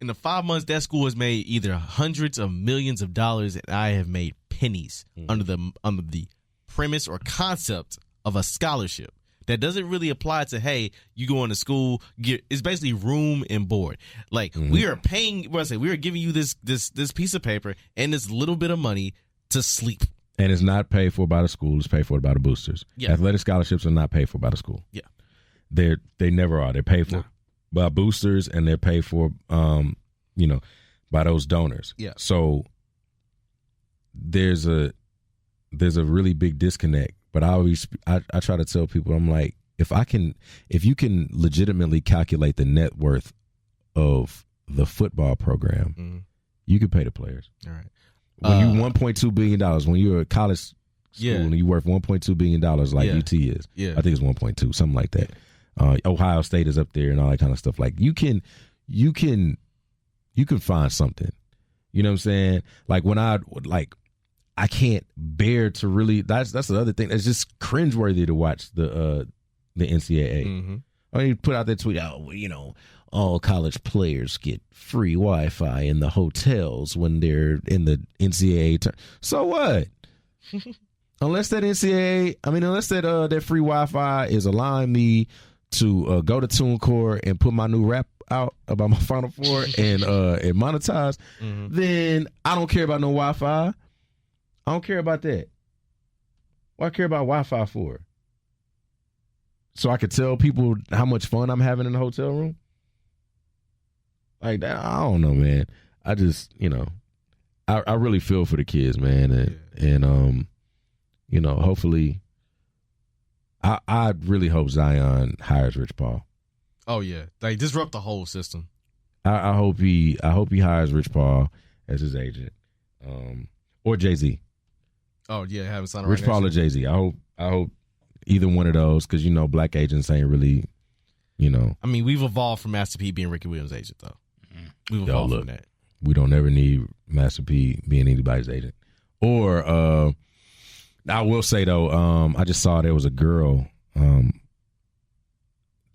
in the 5 months that school has made either hundreds of millions of dollars, and I have made pennies under the premise or concept of a scholarship that doesn't really apply to, hey, you go into school, it's basically room and board. Like, we are paying, we are giving you this piece of paper and this little bit of money to sleep. And it's not paid for by the school, it's paid for by the boosters. Yeah. Athletic scholarships are not paid for by the school. Yeah. They never are. They're paid for by boosters, and they're paid for by those donors. Yeah. So there's a really big disconnect. But I try to tell people, I'm like, if you can legitimately calculate the net worth of the football program, you can pay the players. All right. When you $1.2 billion, when you're a college school and you worth $1.2 billion like UT is, I think it's 1.2, something like that. Ohio State is up there and all that kind of stuff. Like, you can find something. You know what I'm saying? Like, when I can't bear to really. That's the other thing. It's just cringeworthy to watch the NCAA. I mean, put out that tweet. All college players get free Wi-Fi in the hotels when they're in the NCAA. So what? Unless that free Wi-Fi is allowing me to go to TuneCore and put my new rap out about my Final Four and monetize, then I don't care about no Wi-Fi. I don't care about that. What I care about Wi-Fi for? So I could tell people how much fun I'm having in the hotel room? Like, I don't know, man. I just, I really feel for the kids, man. And hopefully, I really hope Zion hires Rich Paul. Oh, yeah. Like, disrupt the whole system. I hope he hires Rich Paul as his agent. Or Jay-Z. Oh, yeah, haven't signed a Rich Paul or Jay-Z. I hope either one of those, because, black agents ain't really, I mean, we've evolved from Master P being Ricky Williams' agent, though. We've evolved from that. We don't ever need Master P being anybody's agent. Or, I will say, though, I just saw there was a girl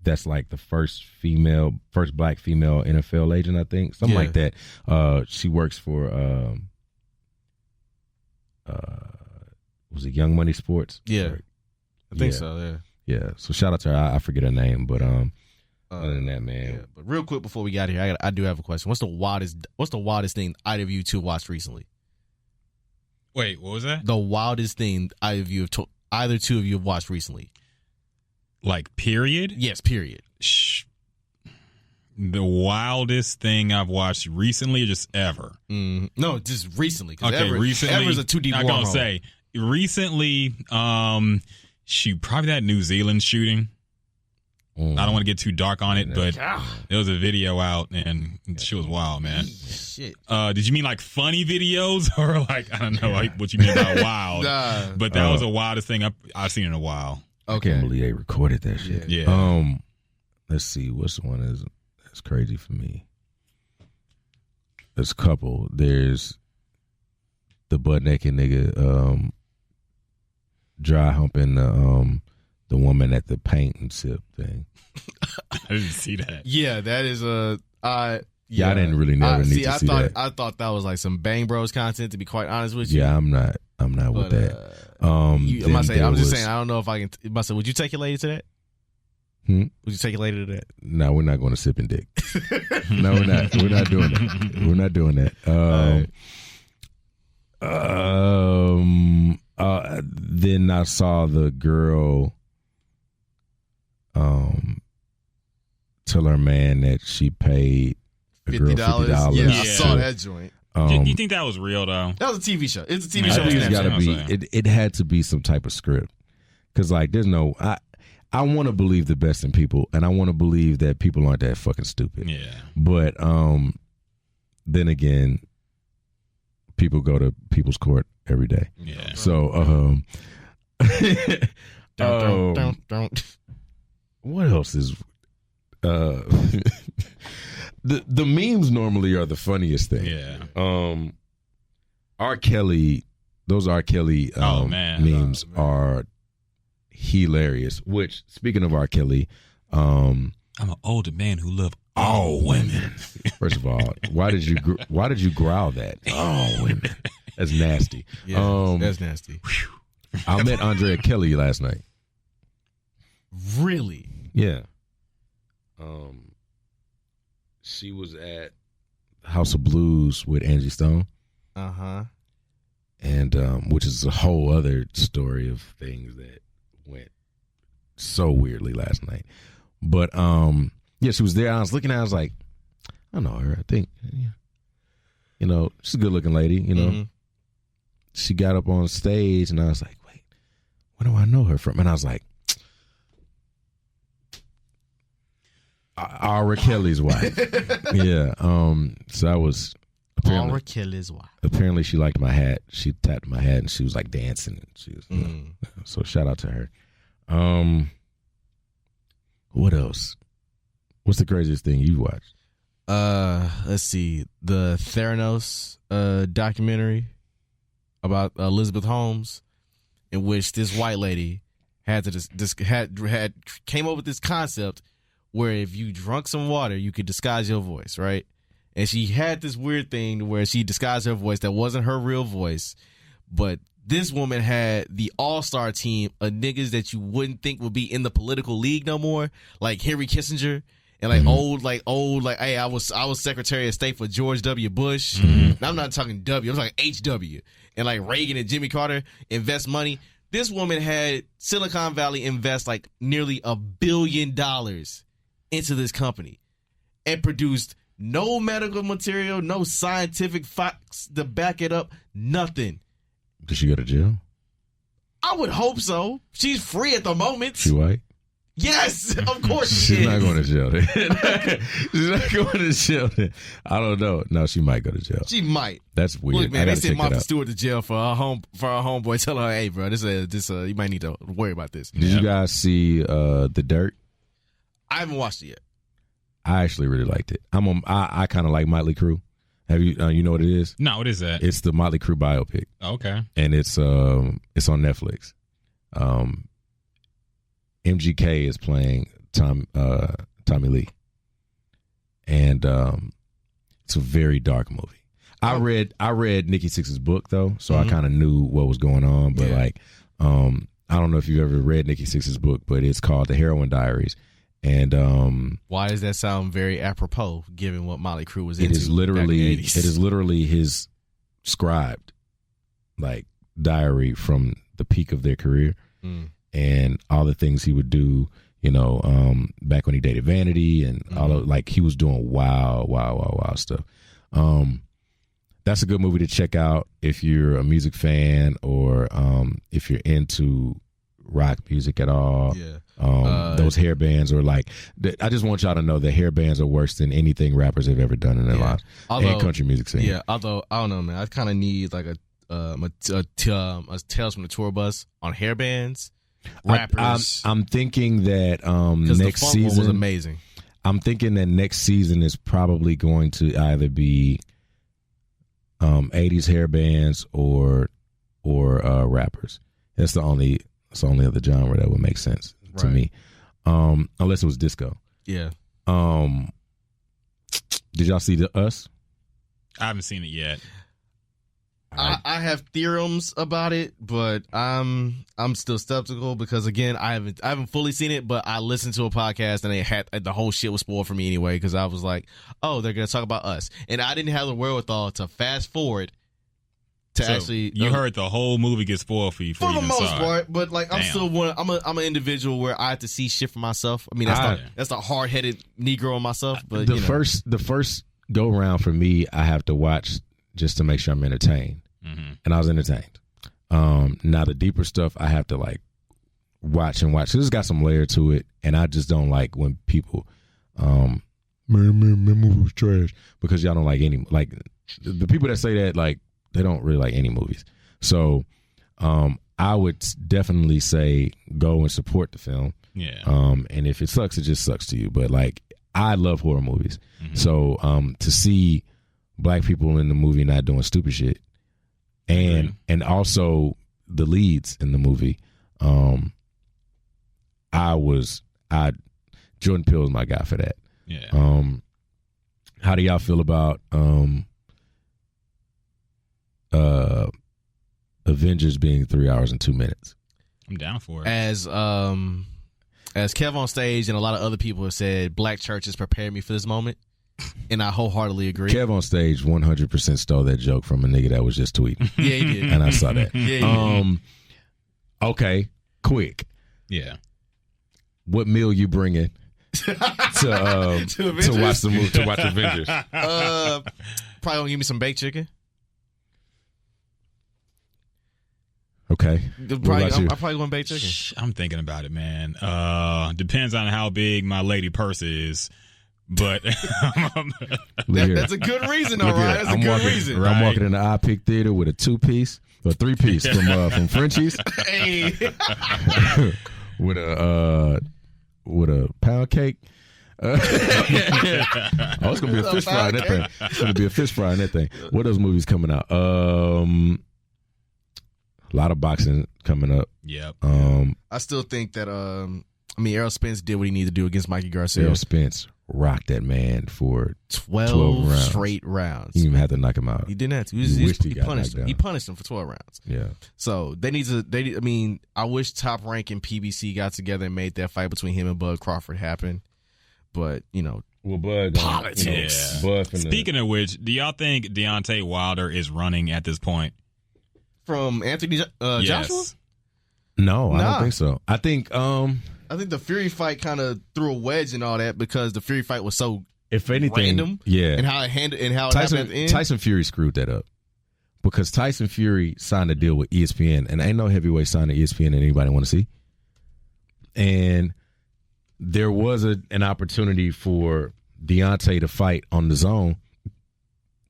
that's like the first black female NFL agent, I think. Something like that. She works for... was it Young Money Sports? Yeah, I think so. Yeah. So shout out to her. I forget her name, but other than that, man. Yeah. But real quick before we got here, I do have a question. What's the wildest thing either of you two watched recently? Wait, what was that? The wildest thing either two of you have watched recently. Like, period? Yes, period. The wildest thing I've watched recently or just ever? No, just recently. Okay, recently. Ever's a 2D I'm going to say, recently, probably that New Zealand shooting. I don't want to get too dark on it, but there was a video out, and she was wild, man. Shit. Did you mean like funny videos or like, I don't know, like what you mean by wild? But that was the wildest thing I've seen in a while. Okay. I can't believe they recorded that shit. Yeah. Let's see. What's the one that's crazy for me? There's a couple. There's the butt naked nigga dry humping the woman at the paint and sip thing. I didn't see that. Yeah, that is I didn't really never need to see that. I thought that was like some Bang Bros content, to be quite honest with you. Yeah, I'm not with that. I'm just saying, I don't know if I can. Would you take your lady to that? Would you take your lady to that? No, we're not going to sip and dick. No, we're not. We're not doing that. We're not doing that. Then I saw the girl tell her man that she paid $50. Yeah, I saw that joint. You think that was real though? That was a TV show. It's a TV show. It's got to be. It had to be some type of script, because like there's no. I want to believe the best in people, and I want to believe that people aren't that fucking stupid. Yeah. But then again, people go to people's court every day. Yeah. So what else is the memes normally are the funniest thing. Yeah. R. Kelly, those R. Kelly memes are hilarious. Which, speaking of R. Kelly, I'm an older man who love all women. First of all, why did you growl that? All women. That's nasty. Yeah, that's nasty. I met Andrea Kelly last night. Really? Yeah. She was at House of Blues with Angie Stone. And which is a whole other story of things that went so weirdly last night. But yeah, she was there. I was looking at her, I was like, I know her. I think, you know, she's a good looking lady, you know. She got up on stage and I was like, wait, where do I know her from? And I was like, R. Kelly's wife. Yeah. So I was R. Kelly's wife. Apparently she liked my hat. She tapped my hat and she was like dancing. And she was, so shout out to her. What else? What's the craziest thing you watched? Let's see. The Theranos documentary about Elizabeth Holmes, in which this white lady had came up with this concept where if you drunk some water, you could disguise your voice, right? And she had this weird thing where she disguised her voice that wasn't her real voice, but this woman had the all-star team of niggas that you wouldn't think would be in the political league no more, like Henry Kissinger and hey, I was Secretary of State for George W. Bush. And I'm not talking W, I'm talking HW. And like Reagan and Jimmy Carter invest money. This woman had Silicon Valley invest like nearly $1 billion into this company and produced no medical material, no scientific facts to back it up, nothing. Did she go to jail? I would hope so. She's free at the moment. She white? Yes, of course She's not going to jail. She's not going to jail. I don't know. No, she might go to jail. She might. That's weird. Look, man, they sent Martha Stewart to jail for her homeboy telling her, hey, bro, this you might need to worry about this. Did you guys see The Dirt? I haven't watched it yet. I actually really liked it. I kind of like Motley Crue. Have you you know what it is? No, what is that? It's the Motley Crue biopic. Okay. And it's on Netflix. MGK is playing Tommy Lee. And it's a very dark movie. I read Nikki Sixx's book though, so I kind of knew what was going on, but like I don't know if you've ever read Nikki Sixx's book, but it's called The Heroin Diaries. And why does that sound very apropos given what Motley Crue was into? It is literally back in the 80s? It is literally his scribed like diary from the peak of their career and all the things he would do. You know, back when he dated Vanity and all of, like, he was doing wild stuff. That's a good movie to check out if you're a music fan or if you're into rock music at all. Yeah. Those hair bands are like, I just want y'all to know that hair bands are worse than anything rappers have ever done in their lives. And country music scene. Yeah, although, I don't know, man. I kind of need like a Tales from the Tour Bus on hair bands. Rappers. I'm thinking that next the funk season one was amazing. I'm thinking that next season is probably going to either be 80s hair bands or rappers. That's the only other genre that would make sense to me. Unless it was disco. Yeah. Did y'all see Us? I haven't seen it yet. I have theorems about it, but I'm still skeptical because, again, I haven't fully seen it, but I listened to a podcast and they had the whole shit was spoiled for me anyway because I was like, oh, they're gonna talk about Us, and I didn't have the wherewithal to fast forward to actually. You heard the whole movie get spoiled for you for the most part, but like I'm still one. I'm an individual where I have to see shit for myself. I mean, that's the hard headed Negro in myself. But the first go round for me, I have to watch just to make sure I'm entertained. And I was entertained. Now the deeper stuff I have to like watch. So it's got some layer to it, and I just don't like when people, man, movie was trash because y'all don't like any like the people that say that like they don't really like any movies. So I would definitely say go and support the film. Yeah. And if it sucks, it just sucks to you. But like I love horror movies, so to see black people in the movie not doing stupid shit. And also the leads in the movie, Jordan Peele is my guy for that. Yeah. How do y'all feel about Avengers being 3 hours and 2 minutes? I'm down for it. As Kev on stage and a lot of other people have said, black churches prepared me for this moment. And I wholeheartedly agree. Kev on stage 100% stole that joke from a nigga that was just tweeting. Yeah, he did. And I saw that. Yeah, he did. Okay, quick. Yeah. What meal you bringing to watch the movie, to watch Avengers? Probably gonna give me some baked chicken. Okay. I'm probably going baked chicken. I'm thinking about it, man. Depends on how big my lady purse is. But that's a good reason, all right. That's a good reason. I'm walking in the iPick Theater with a 2-piece or 3-piece from Frenchie's. Hey. with a pound cake. It's gonna be a fish fry in that thing. It's gonna be a fish fry in that thing. What else movies coming out? A lot of boxing coming up. Yep. I still think that Errol Spence did what he needed to do against Mikey Garcia. Errol Spence rocked that man for 12 rounds. Straight rounds. He didn't even have to knock him out. He didn't have to. He punished him. He punished him for 12 rounds. Yeah. So I wish Top Rank and PBC got together and made that fight between him and Bud Crawford happen. But, well, Bud, politics. Bud Speaking of which, do y'all think Deontay Wilder is running at this point? From Anthony yes. Joshua? No, I don't think so. I think the Fury fight kind of threw a wedge and all that because the Fury fight was so if anything random, yeah, and how it happened at the end. Tyson Fury screwed that up because Tyson Fury signed a deal with ESPN, and ain't no heavyweight signed to ESPN that anybody want to see. And there was an opportunity for Deontay to fight on the Zone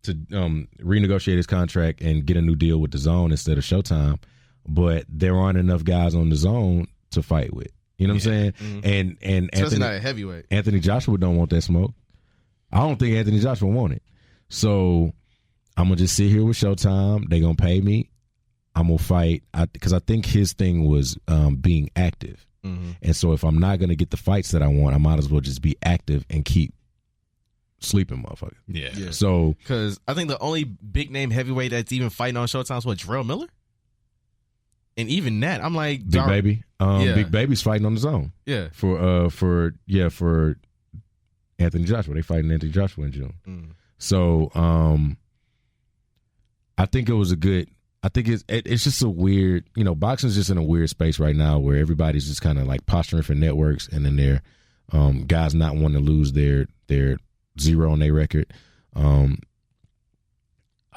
to renegotiate his contract and get a new deal with the Zone instead of Showtime, but there aren't enough guys on the Zone to fight with. You know what I'm saying? Mm-hmm. And Anthony, not a heavyweight. Anthony Joshua don't want that smoke. I don't think Anthony Joshua want it. So I'm gonna just sit here with Showtime. They gonna pay me. I'm gonna fight because I think his thing was being active. Mm-hmm. And so if I'm not gonna get the fights that I want, I might as well just be active and keep sleeping, motherfucker. Yeah. So because I think the only big name heavyweight that's even fighting on Showtime is what, Jarrell Miller. And even that, I'm like, Big Baby. Big Baby's fighting on the Zone. Yeah. For Anthony Joshua. They fighting Anthony Joshua in June. So I think it was a good I think it's just a weird, boxing's just in a weird space right now where everybody's just kind of like posturing for networks, and then they're guys not wanting to lose their 0 on their record.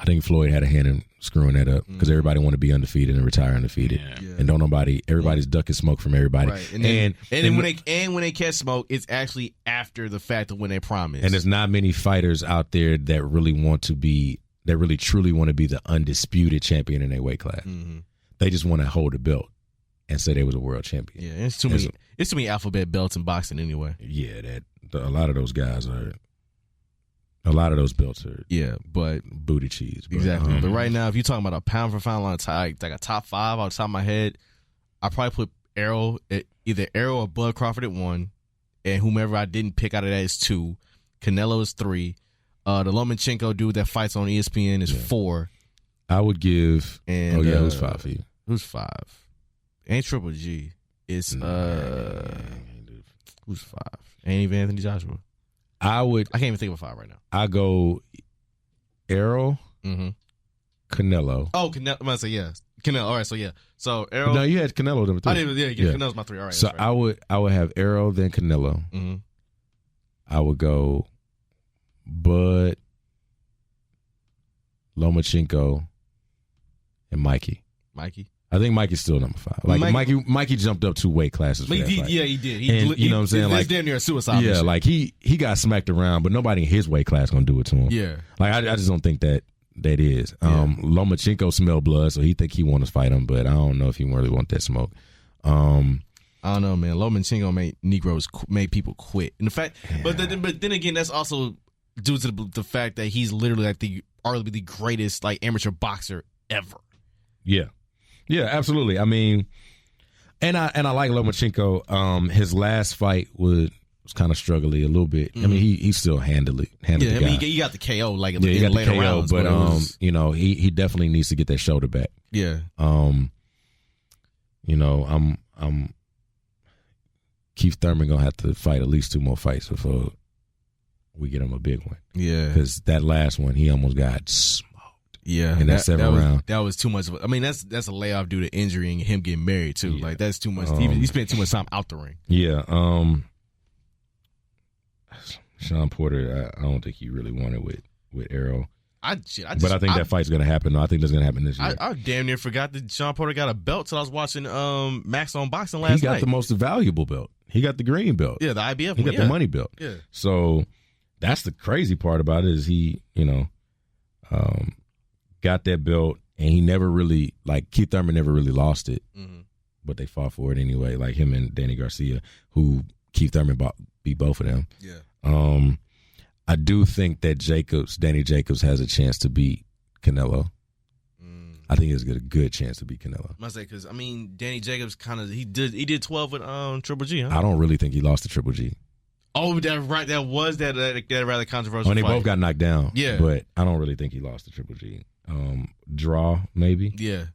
I think Floyd had a hand in screwing that up because everybody want to be undefeated and retire undefeated, and everybody's ducking smoke from everybody. Right. And then when they catch smoke, it's actually after the fact of when they promise. And there's not many fighters out there that really truly want to be the undisputed champion in their weight class. Mm-hmm. They just want to hold a belt and say they was a world champion. Yeah, it's too many alphabet belts in boxing anyway. Yeah, a lot of those guys are. A lot of those belts are but booty cheese. But, exactly. But right now, if you're talking about a pound for pound like a top 5 off the top of my head, I probably put either Errol or Bud Crawford at 1, and whomever I didn't pick out of that is 2. Canelo is 3. The Lomachenko dude that fights on ESPN is 4. I would give. And who's 5 for you? Who's 5? Ain't Triple G. It's who's 5? Ain't even Anthony Joshua. I can't even think of a 5 right now. I go Errol, Canelo. Oh, Canelo. I'm gonna say yes. Canelo. All right, so yeah. So Errol. No, you had Canelo number 3. I did. Yeah. Canelo's my 3. All right. So right. I would have Errol, then Canelo. Mm-hmm. I would go Bud, Lomachenko, and Mikey. I think Mikey's still number 5. Like Mikey jumped up 2 weight classes for that fight. Yeah, he did. You know what I'm saying? Like damn near a suicide. Yeah, mission. like he got smacked around, but nobody in his weight class gonna do it to him. Yeah, like I just don't think that is. Lomachenko smelled blood, so he think he want to fight him, but I don't know if he really want that smoke. I don't know, man. Lomachenko made people quit. And the fact, but then again, that's also due to the fact that he's literally like arguably the greatest like amateur boxer ever. Yeah. Yeah, absolutely. I mean, and I like Lomachenko. His last fight was kind of struggly a little bit. Mm-hmm. I mean, he still handled it. I mean, he got the KO he got the KO, rounds, but he definitely needs to get that shoulder back. Yeah. I'm Keith Thurman gonna have to fight at least 2 more fights before we get him a big one. Yeah, because that last one he almost got. Yeah, and that 7th round. That was too much. I mean, that's a layoff due to injury and him getting married too. Yeah. Like that's too much. He spent too much time out the ring. Yeah. Sean Porter, I don't think he really wanted with Errol. But I think that fight's gonna happen. I think that's gonna happen this year. I damn near forgot that Sean Porter got a belt till I was watching Max on Boxing last night. He got the most valuable belt. He got the green belt. Yeah, the IBF. He got the money belt. Yeah. So that's the crazy part about it is he, got that belt, and he never really, like, Keith Thurman never really lost it, but they fought for it anyway, like him and Danny Garcia, who Keith Thurman beat both of them. Yeah. I do think that Danny Jacobs has a chance to beat Canelo. I think he's got a good chance to beat Canelo. I must say, because, I mean, Danny Jacobs he did 12 with Triple G, huh? I don't really think he lost to Triple G. Oh, that right. That was that rather controversial they fight. Both got knocked down. Yeah. But I don't really think he lost to Triple G. Draw, maybe. Yeah.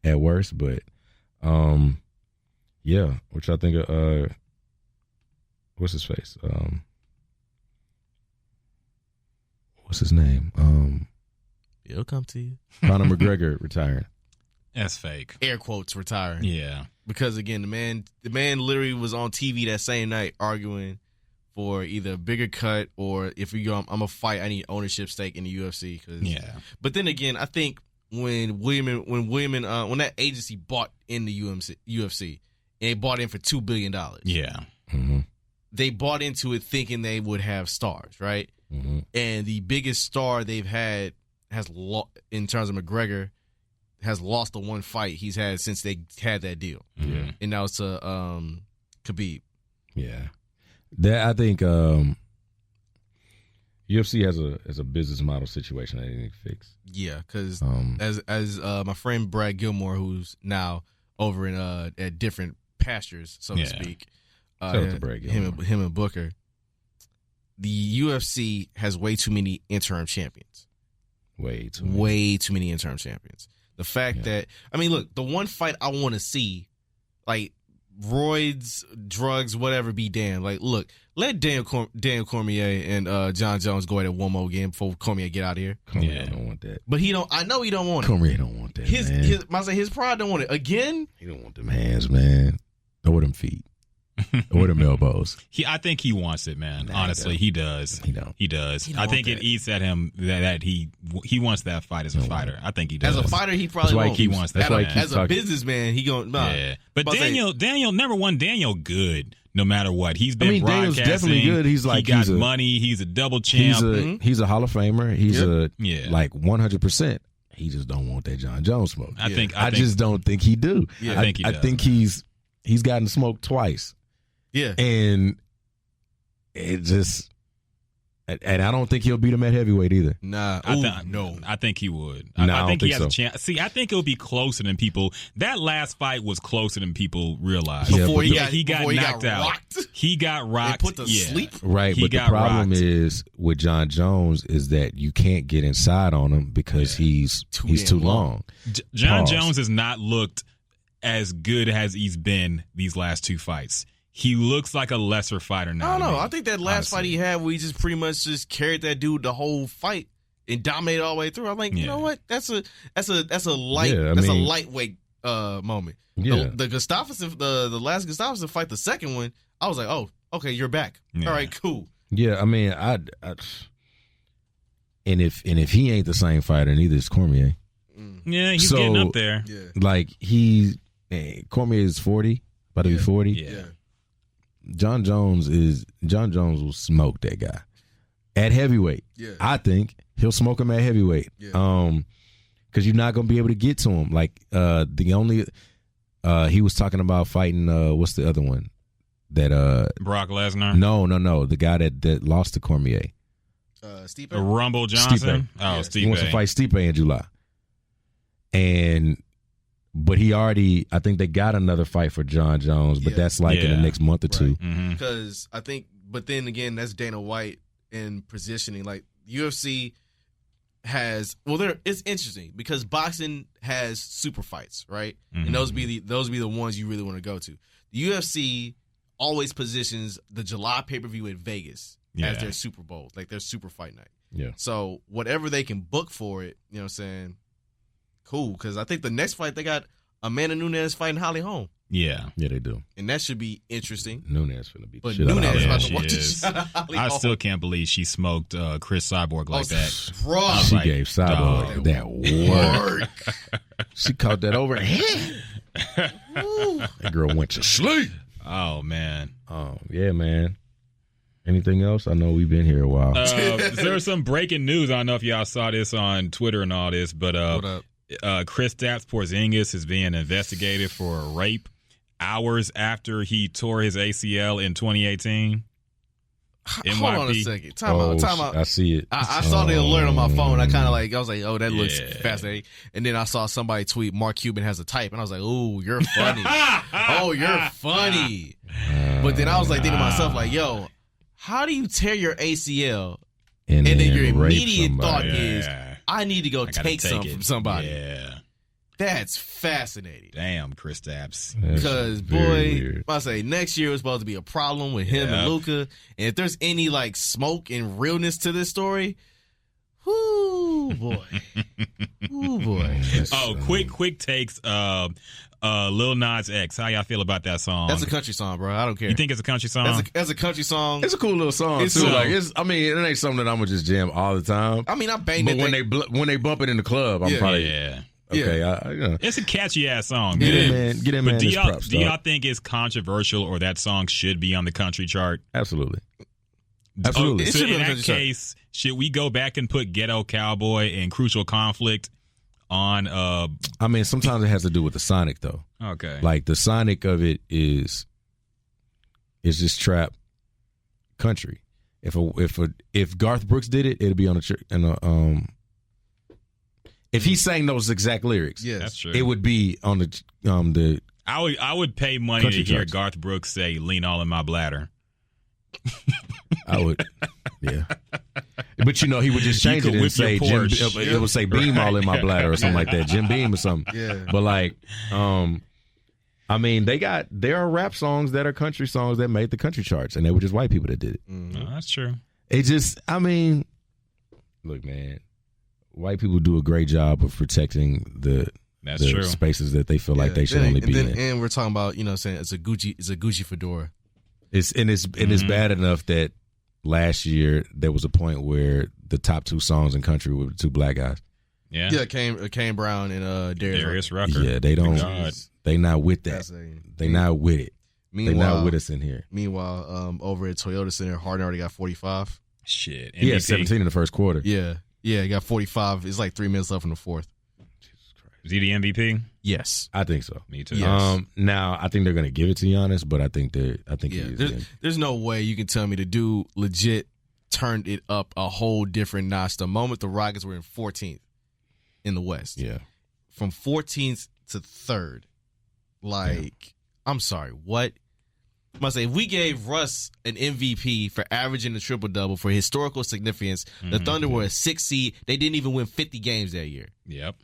At worst, but yeah. Which I think what's his face? What's his name? It'll come to you. Conor McGregor retiring. That's fake. Air quotes retiring. Yeah. Because again, the man literally was on TV that same night arguing for either a bigger cut or if we go, I'm a fight, I need ownership stake in the UFC. Yeah. But then again, I think when that agency bought in the UFC, and they bought in for $2 billion. Yeah. Mm-hmm. They bought into it thinking they would have stars, right? Mm-hmm. And the biggest star they've had in terms of McGregor has lost the one fight he's had since they had that deal. Yeah. And that was to Khabib. Yeah. That I think UFC has a business model situation that they need to fix. Yeah, because as my friend Brad Gilmore, who's now over in at different pastures, so to speak, shout out to Brad Gilmore. him and Booker, the UFC has way too many interim champions. Way too many interim champions. The fact that, I mean, look, the one fight I want to see, like, roids, drugs, whatever be damned. Like, look, let Daniel Cormier and John Jones go at it one more game before Cormier get out of here. Cormier don't want that. But I know he don't want it. Cormier don't want that, His pride don't want it. Again? He don't want them hands, man. Or them feet. Or them elbows. I think he wants it, man. Honestly, he does. He does. I think it eats at him that he wants that fight as a fighter. I think he does. As a fighter, he probably won't. He wants that. As a businessman, he going. Nah. Yeah. But Daniel, number one, Daniel good. No matter what, he's been broadcasting. Daniel's definitely good. He's like he got money. He's a double champ. He's a Hall of Famer. He's like 100%. He just don't want that John Jones smoke. I just don't think he do. Yeah, I think he's gotten smoked twice. Yeah, and it just, and I don't think he'll beat him at heavyweight either. Nah, no, I think he would. I think he has so. a chance. See, I think it'll be closer than people. That last fight was closer than people realize. Before he got knocked out. Rocked. He got rocked. They put to sleep. Right, but the problem is with John Jones is that you can't get inside on him because he's too long. John Jones has not looked as good as he's been these last two fights. He looks like a lesser fighter now. I don't know. I think that last fight he had where he just pretty much just carried that dude the whole fight and dominated all the way through. I'm like, you know what? That's a lightweight moment. Yeah. The Gustafsson, the last Gustafsson fight, the second one, I was like, oh, okay, you're back. Yeah. All right, cool. Yeah, I mean, and if he ain't the same fighter, neither is Cormier. Yeah, he's getting up there. Yeah. Like Cormier is 40, about to be 40. Yeah. John Jones will smoke that guy at heavyweight. Yeah. I think he'll smoke him at heavyweight. Yeah. Because you're not gonna be able to get to him. Like the only he was talking about fighting what's the other one that Brock Lesnar. No, the guy that lost to Cormier. Stipe. Rumble Johnson. Stipe. Stipe. He wants to fight Stipe in July. But he already, I think they got another fight for John Jones, but that's like in the next month or two. Because I think, but then again, that's Dana White in positioning. Like UFC has, it's interesting because boxing has super fights, right? And those be the ones you really want to go to. The UFC always positions the July pay-per-view in Vegas as their Super Bowl, like their super fight night. Yeah. So whatever they can book for it, you know what I'm saying? Cool, because I think the next fight they got Amanda Nunes fighting Holly Holm. Yeah, they do, and that should be interesting. Nunes finna be. But Nunes about to watch the shit out of Holly Holm. I still can't believe she smoked Chris Cyborg like that. Bro, she gave Cyborg that work. She caught that overhead. That girl went to sleep. Oh man. Oh yeah, man. Anything else? I know we've been here a while. There's some breaking news. I don't know if y'all saw this on Twitter and all this, but what up? Kristaps Porzingis is being investigated for rape hours after he tore his ACL in 2018. Hold on a second. Time out. I see it. I saw the alert on my phone. I was like, oh, that looks fascinating. And then I saw somebody tweet, Mark Cuban has a type. And I was like, oh, you're funny. Oh, you're funny. But then I was like thinking to myself, like, yo, how do you tear your ACL? And then your immediate thought is, I need to go take some from somebody. Yeah. That's fascinating. Damn, Kristaps. Because, boy, I say next year was supposed to be a problem with him and Luka. And if there's any, like, smoke and realness to this story, whoo, boy. Ooh, boy. Oh, quick takes. Lil Nas X. How y'all feel about that song? That's a country song, bro. I don't care. You think it's a country song? That's a country song. It's a cool little song too. Like it ain't something that I'm gonna just jam all the time. I mean, I banged it. But when they bump it in the club, I'm probably okay. It's a catchy ass song. Get him, man. But do y'all think it's controversial or that song should be on the country chart? Absolutely. So in that case, should we go back and put Ghetto Cowboy and Crucial Conflict on? I mean, sometimes it has to do with the sonic though. Okay. Like the sonic of it is just trap country. If Garth Brooks did it, it'd be on if he sang those exact lyrics, yes, that's true. It would be on the. I would pay money to hear Garth Brooks say "Lean all in my bladder." I would, yeah. But he would just change it and say it would say "Beam all in my bladder" or something like that, Jim Beam or something. Yeah. But like, I mean, there are rap songs that are country songs that made the country charts, and they were just white people that did it. No, that's true. It just, I mean, look, man, white people do a great job of protecting the true. spaces that they feel like they should only be in. And we're talking about, saying it's a Gucci fedora. It's bad enough that last year there was a point where the top 2 songs in country were the 2 black guys. Yeah, Kane Brown and Darius Rucker. Yeah, they don't. They not with that. They not with it. They not with us in here. Meanwhile, over at Toyota Center, Harden already got 45. Shit, MVP. He had 17 in the first quarter. Yeah, he got 45. It's like 3 minutes left in the fourth. Is he the MVP? Yes, I think so. Me too. Yes. Now I think they're going to give it to Giannis, but I think he is. There's no way you can tell me the dude legit turned it up a whole different notch. The moment the Rockets were in 14th in the West, from 14th to 3rd, I'm sorry, what? I must say, if we gave Russ an MVP for averaging a triple-double for historical significance, the Thunder were a 6 seed. They didn't even win 50 games that year. Yep.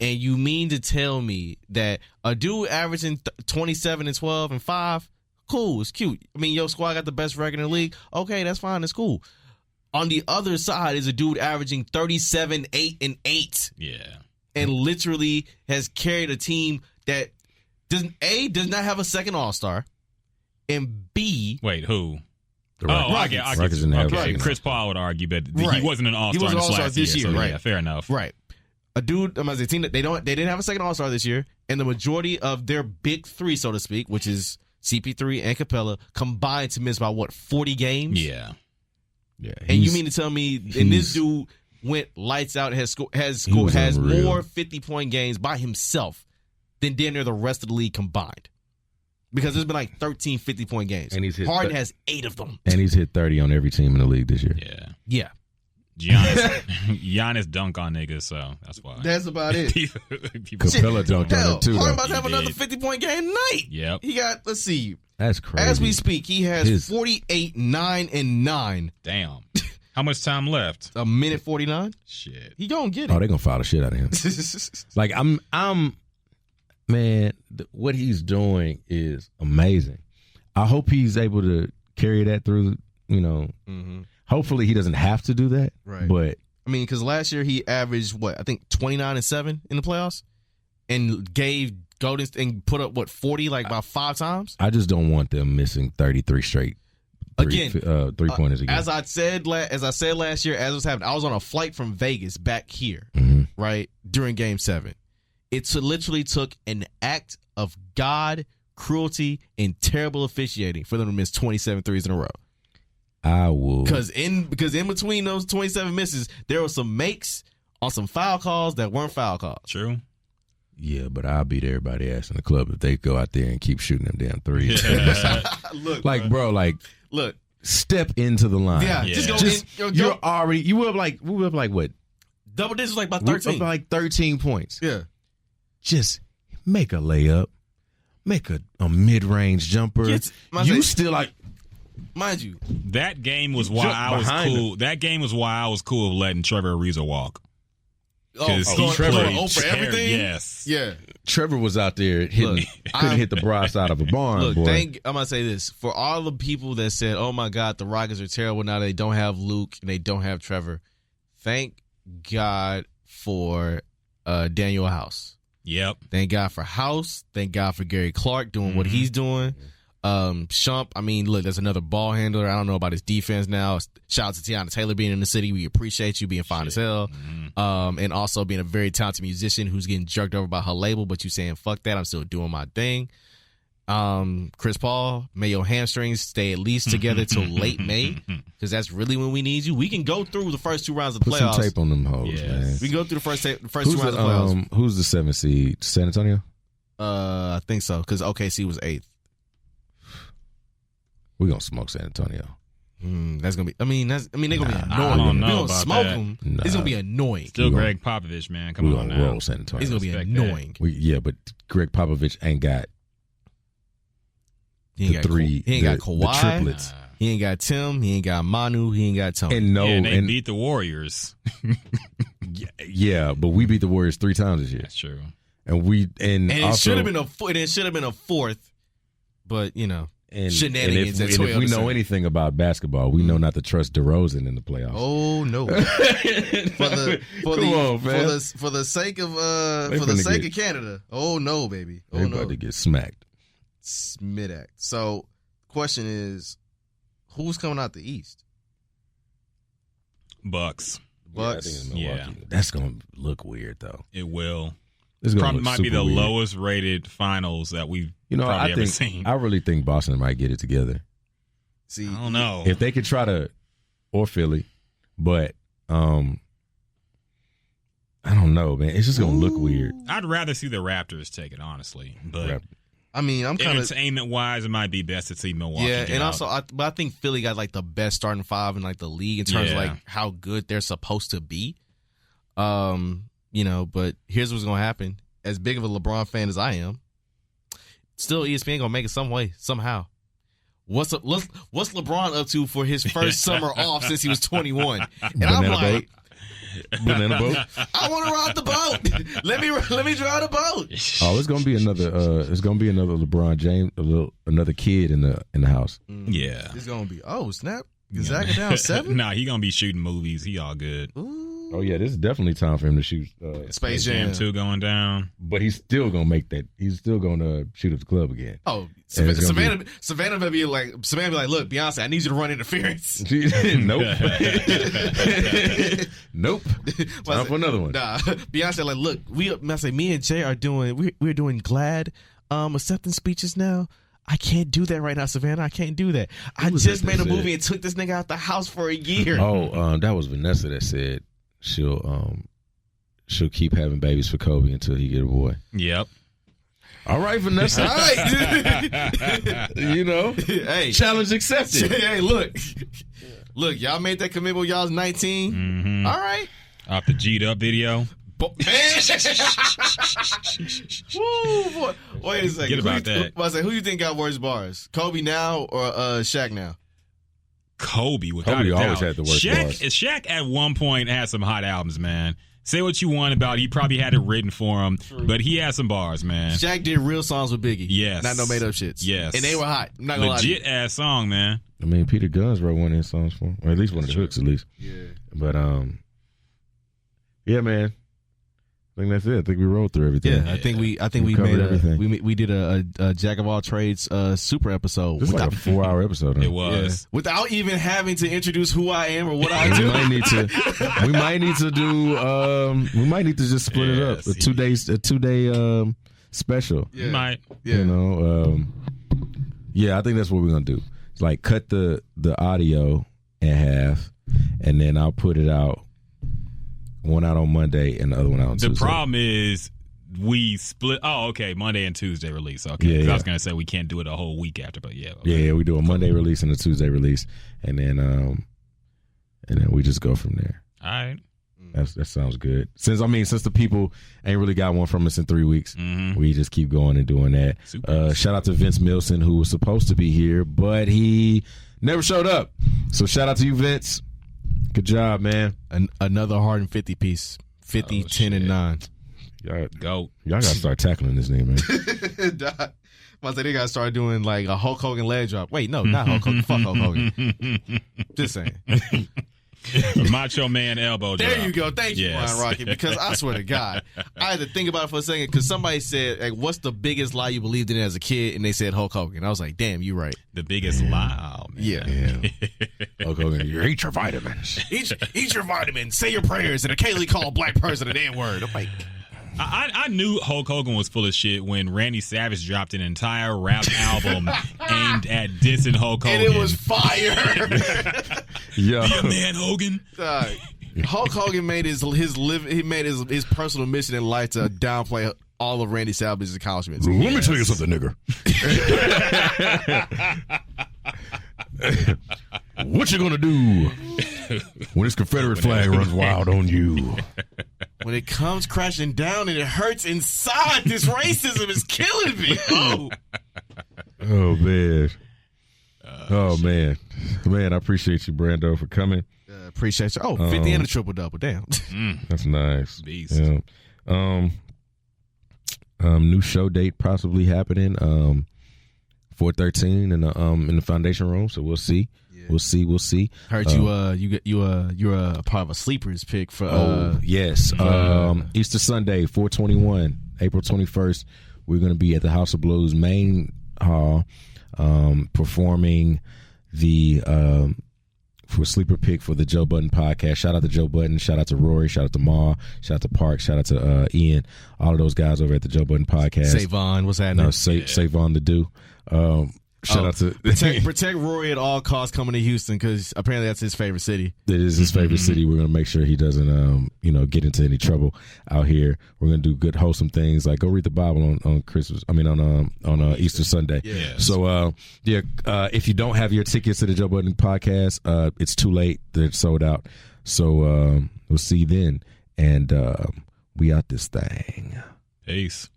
And you mean to tell me that a dude averaging 27 and 12 and 5, cool, it's cute. I mean, your squad got the best record in the league. Okay, that's fine, that's cool. On the other side is a dude averaging 37, 8, and 8. Yeah. And literally has carried a team that does not have a second All-Star, and B... Wait, who? I get okay. Chris Paul would argue, but he wasn't an All-Star this year, so right? Yeah, fair enough. Right. A dude, I'm a team that they didn't have a second All-Star this year, and the majority of their big 3, so to speak, which is CP3 and Capella, combined to miss about 40 games. Yeah. And you mean to tell me, and this dude went lights out, has more 50-point games by himself than damn near the rest of the league combined. Because there's been like 13 50-point games. And Harden has 8 of them. And he's hit 30 on every team in the league this year. Yeah. Giannis dunk on niggas, so that's why. That's about it. Capella dunked on it too. Harden about to have another 50-point game tonight. Yep. He got, let's see. That's crazy. As we speak, he has 48, 9, and 9. Damn. How much time left? A minute 49. Shit. He gonna get it. Oh, they gonna foul the shit out of him. Like man, what he's doing is amazing. I hope he's able to carry that through. Hopefully he doesn't have to do that. Right. But I mean, because last year he averaged 29 and 7 in the playoffs, and gave Golden and put up 40 about 5 times. I just don't want them missing 33 straight. Three-pointers again. As I said last year, as was happening, I was on a flight from Vegas back here, right, during Game 7. It literally took an act of God, cruelty, and terrible officiating for them to miss 27 threes in a row. I will. Because in between those 27 misses, there were some makes on some foul calls that weren't foul calls. True. Yeah, but I'll beat everybody ass in the club if they go out there and keep shooting them damn threes. Look, step into the line. Yeah. Just go. You were up like what? Double digits, like about 13. Up like 13 points. Yeah. Just make a layup, make a mid-range jumper. Mind you, that game was why I was cool. That game was why I was cool of letting Trevor Ariza walk. Because he played over everything. Yes. Yeah. Trevor was out there couldn't hit the broad side of a barn. Look, boy. I'm gonna say this for all the people that said, "Oh my God, the Rockets are terrible now. They don't have Luke and they don't have Trevor." Thank God for Daniel House. Yep. Thank God for House. Thank God for Gary Clark doing what he's doing. Shump, I mean, look, there's another ball handler. I don't know about his defense now. Shout out to Tiana Taylor being in the city. We appreciate you being fine as hell. And also being a very talented musician who's getting jerked over by her label, but you saying, fuck that, I'm still doing my thing. Chris Paul, may your hamstrings stay at least together till late May, because that's really when we need you. We can go through the first 2 rounds of the playoffs. Put some tape on them hoes, man. We can go through the first 2 rounds of the playoffs. Who's the 7th seed? San Antonio? I think so, because OKC was 8th. We're gonna smoke San Antonio. That's gonna be. They're gonna be annoying. I don't know We're gonna about smoke that. them. It's gonna be annoying. Still Greg Popovich, man. Come on now. Roll San Antonio. It's gonna be annoying. But Greg Popovich ain't got He ain't got Kawhi. The triplets. He ain't got Tim. He ain't got Manu. He ain't got Tony. And they beat the Warriors. Yeah, but we beat the Warriors 3 times this year. That's true. and it also, should have been a fourth, but shenanigans. And if we know anything about basketball, we know not to trust DeRozan in the playoffs. Oh no! for the sake of Canada. Oh no, baby! Oh They're no! about to get smacked. Mid-act. So, question is, who's coming out the East? Bucks. Yeah, I think it's Milwaukee. That's gonna look weird though. It will. It's gonna probably look might be the super weird. lowest rated finals that we've probably ever seen. I really think Boston might get it together. See, I don't know if they could try to, or Philly, but I don't know, man. It's just gonna look weird. I'd rather see the Raptors take it, honestly, but. I mean, I'm kind of entertainment-wise, it might be best to see Milwaukee. Yeah, and out. also, I think Philly got like the best starting five in like the league in terms of like how good they're supposed to be. But here's what's gonna happen. As big of a LeBron fan as I am, still ESPN gonna make it some way, somehow. What's LeBron up to for his first summer off since he was 21? And I'm like, Banana boat. I want to ride the boat. Let me drive the boat. Oh, it's gonna be another. It's gonna be another LeBron James, another kid in the house. Yeah, it's gonna be. Oh snap! Gonzaga down 7. Nah, he gonna be shooting movies. He all good. Ooh. Oh yeah, this is definitely time for him to shoot. Space Jam 2 going down. But he's still gonna make that. He's still gonna shoot at the club again. Oh, Savannah will be like, look, Beyonce, I need you to run interference. Nope. Nope. Time for another one. Nah, Beyonce like, look, me and Jay are doing, we're doing GLAAD acceptance speeches now. I can't do that right now, Savannah. I can't do that. I just made a movie and took this nigga out the house for a year. Oh, that was Vanessa that said she'll keep having babies for Kobe until he get a boy. Yep. All right, Vanessa. All right. Hey, challenge accepted. Hey, look, y'all made that commitment when y'all was 19. Mm-hmm. All right. Off the G'd Up video. Woo, boy. Wait a second. Get about that. Who you think got worse bars? Kobe now or Shaq now? Kobe, without a doubt. Always had the worst bars. Shaq at one point had some hot albums, man. Say what you want about it. He probably had it written for him, but he had some bars, man. Shaq did real songs with Biggie. Yes. Not no made up shits. Yes. And they were hot. I'm not gonna legit ass song, man. I mean, Peter Guns wrote one of his songs for him, or at least one of the hooks, at least. Yeah. But yeah, man. I think that's it. I think we rolled through everything. Yeah, I think we made everything. We did a Jack of all trades super episode. This is like a 4-hour episode. Huh? It was without even having to introduce who I am or what I do. We might need to do. We might need to just split it up. A 2 day special. Yeah. You might. Yeah. Yeah, I think that's what we're gonna do. It's like cut the audio in half, and then I'll put it out. One out on Monday and the other one out on Tuesday. The problem is we split. Oh, okay. Monday and Tuesday release. Okay. I was going to say we can't do it a whole week after, but yeah. Okay. Yeah, we do a Monday release and a Tuesday release, and then we just go from there. All right. That sounds good. Since the people ain't really got one from us in 3 weeks, we just keep going and doing that. Shout out to Vince Milson, who was supposed to be here, but he never showed up. So shout out to you, Vince. Good job, man. Another hard and 50 piece. 50, 10, and 9. Y'all go. Y'all got to start tackling this name, man. I said they got to start doing like a Hulk Hogan leg drop. Wait, no, not Hulk Hogan. Fuck Hulk Hogan. Just saying. Macho Man elbow drop. There you go. Thank you, Ryan Rocky. Because I swear to God, I had to think about it for a second because somebody said, like, what's the biggest lie you believed in as a kid? And they said Hulk Hogan. I was like, damn, you right. The biggest lie. Oh, man. Yeah. Hulk Hogan, you eat your vitamins. Eat your vitamins. Say your prayers. And occasionally call a black person an N-word. I'm like... I knew Hulk Hogan was full of shit when Randy Savage dropped an entire rap album aimed at dissing Hulk Hogan. And it was fire. Yeah. Be a man, Hogan. Hulk Hogan made his personal mission in life to downplay all of Randy Savage's accomplishments. Let me tell you something, nigger. What you gonna do when this Confederate flag runs wild on you? When it comes crashing down and it hurts inside, this racism is killing me. Oh man. Oh man. Man, I appreciate you, Brando, for coming. Appreciate you. 50 and a triple double. Damn. That's nice. Beast. Yeah. New show date possibly happening. 413 in the foundation room. So we'll see. Yeah. We'll see. Heard you're a part of a sleepers pick for. Yes. Easter Sunday, 421, April 21st. We're going to be at the House of Blues main hall, performing the for sleeper pick for the Joe Budden podcast. Shout out to Joe Budden. Shout out to Rory. Shout out to Ma. Shout out to Park. Shout out to Ian. All of those guys over at the Joe Budden podcast. Savon, what's happening? No, Savon the do. Shout out to protect Rory at all costs coming to Houston, because apparently that's his favorite city. It is his favorite city. We're gonna make sure he doesn't get into any trouble out here. We're gonna do good wholesome things like go read the Bible on Christmas. I mean on Easter Sunday. Yes. So if you don't have your tickets to the Joe Budden podcast, it's too late. They're sold out. So we'll see you then, and we out this thing. Peace.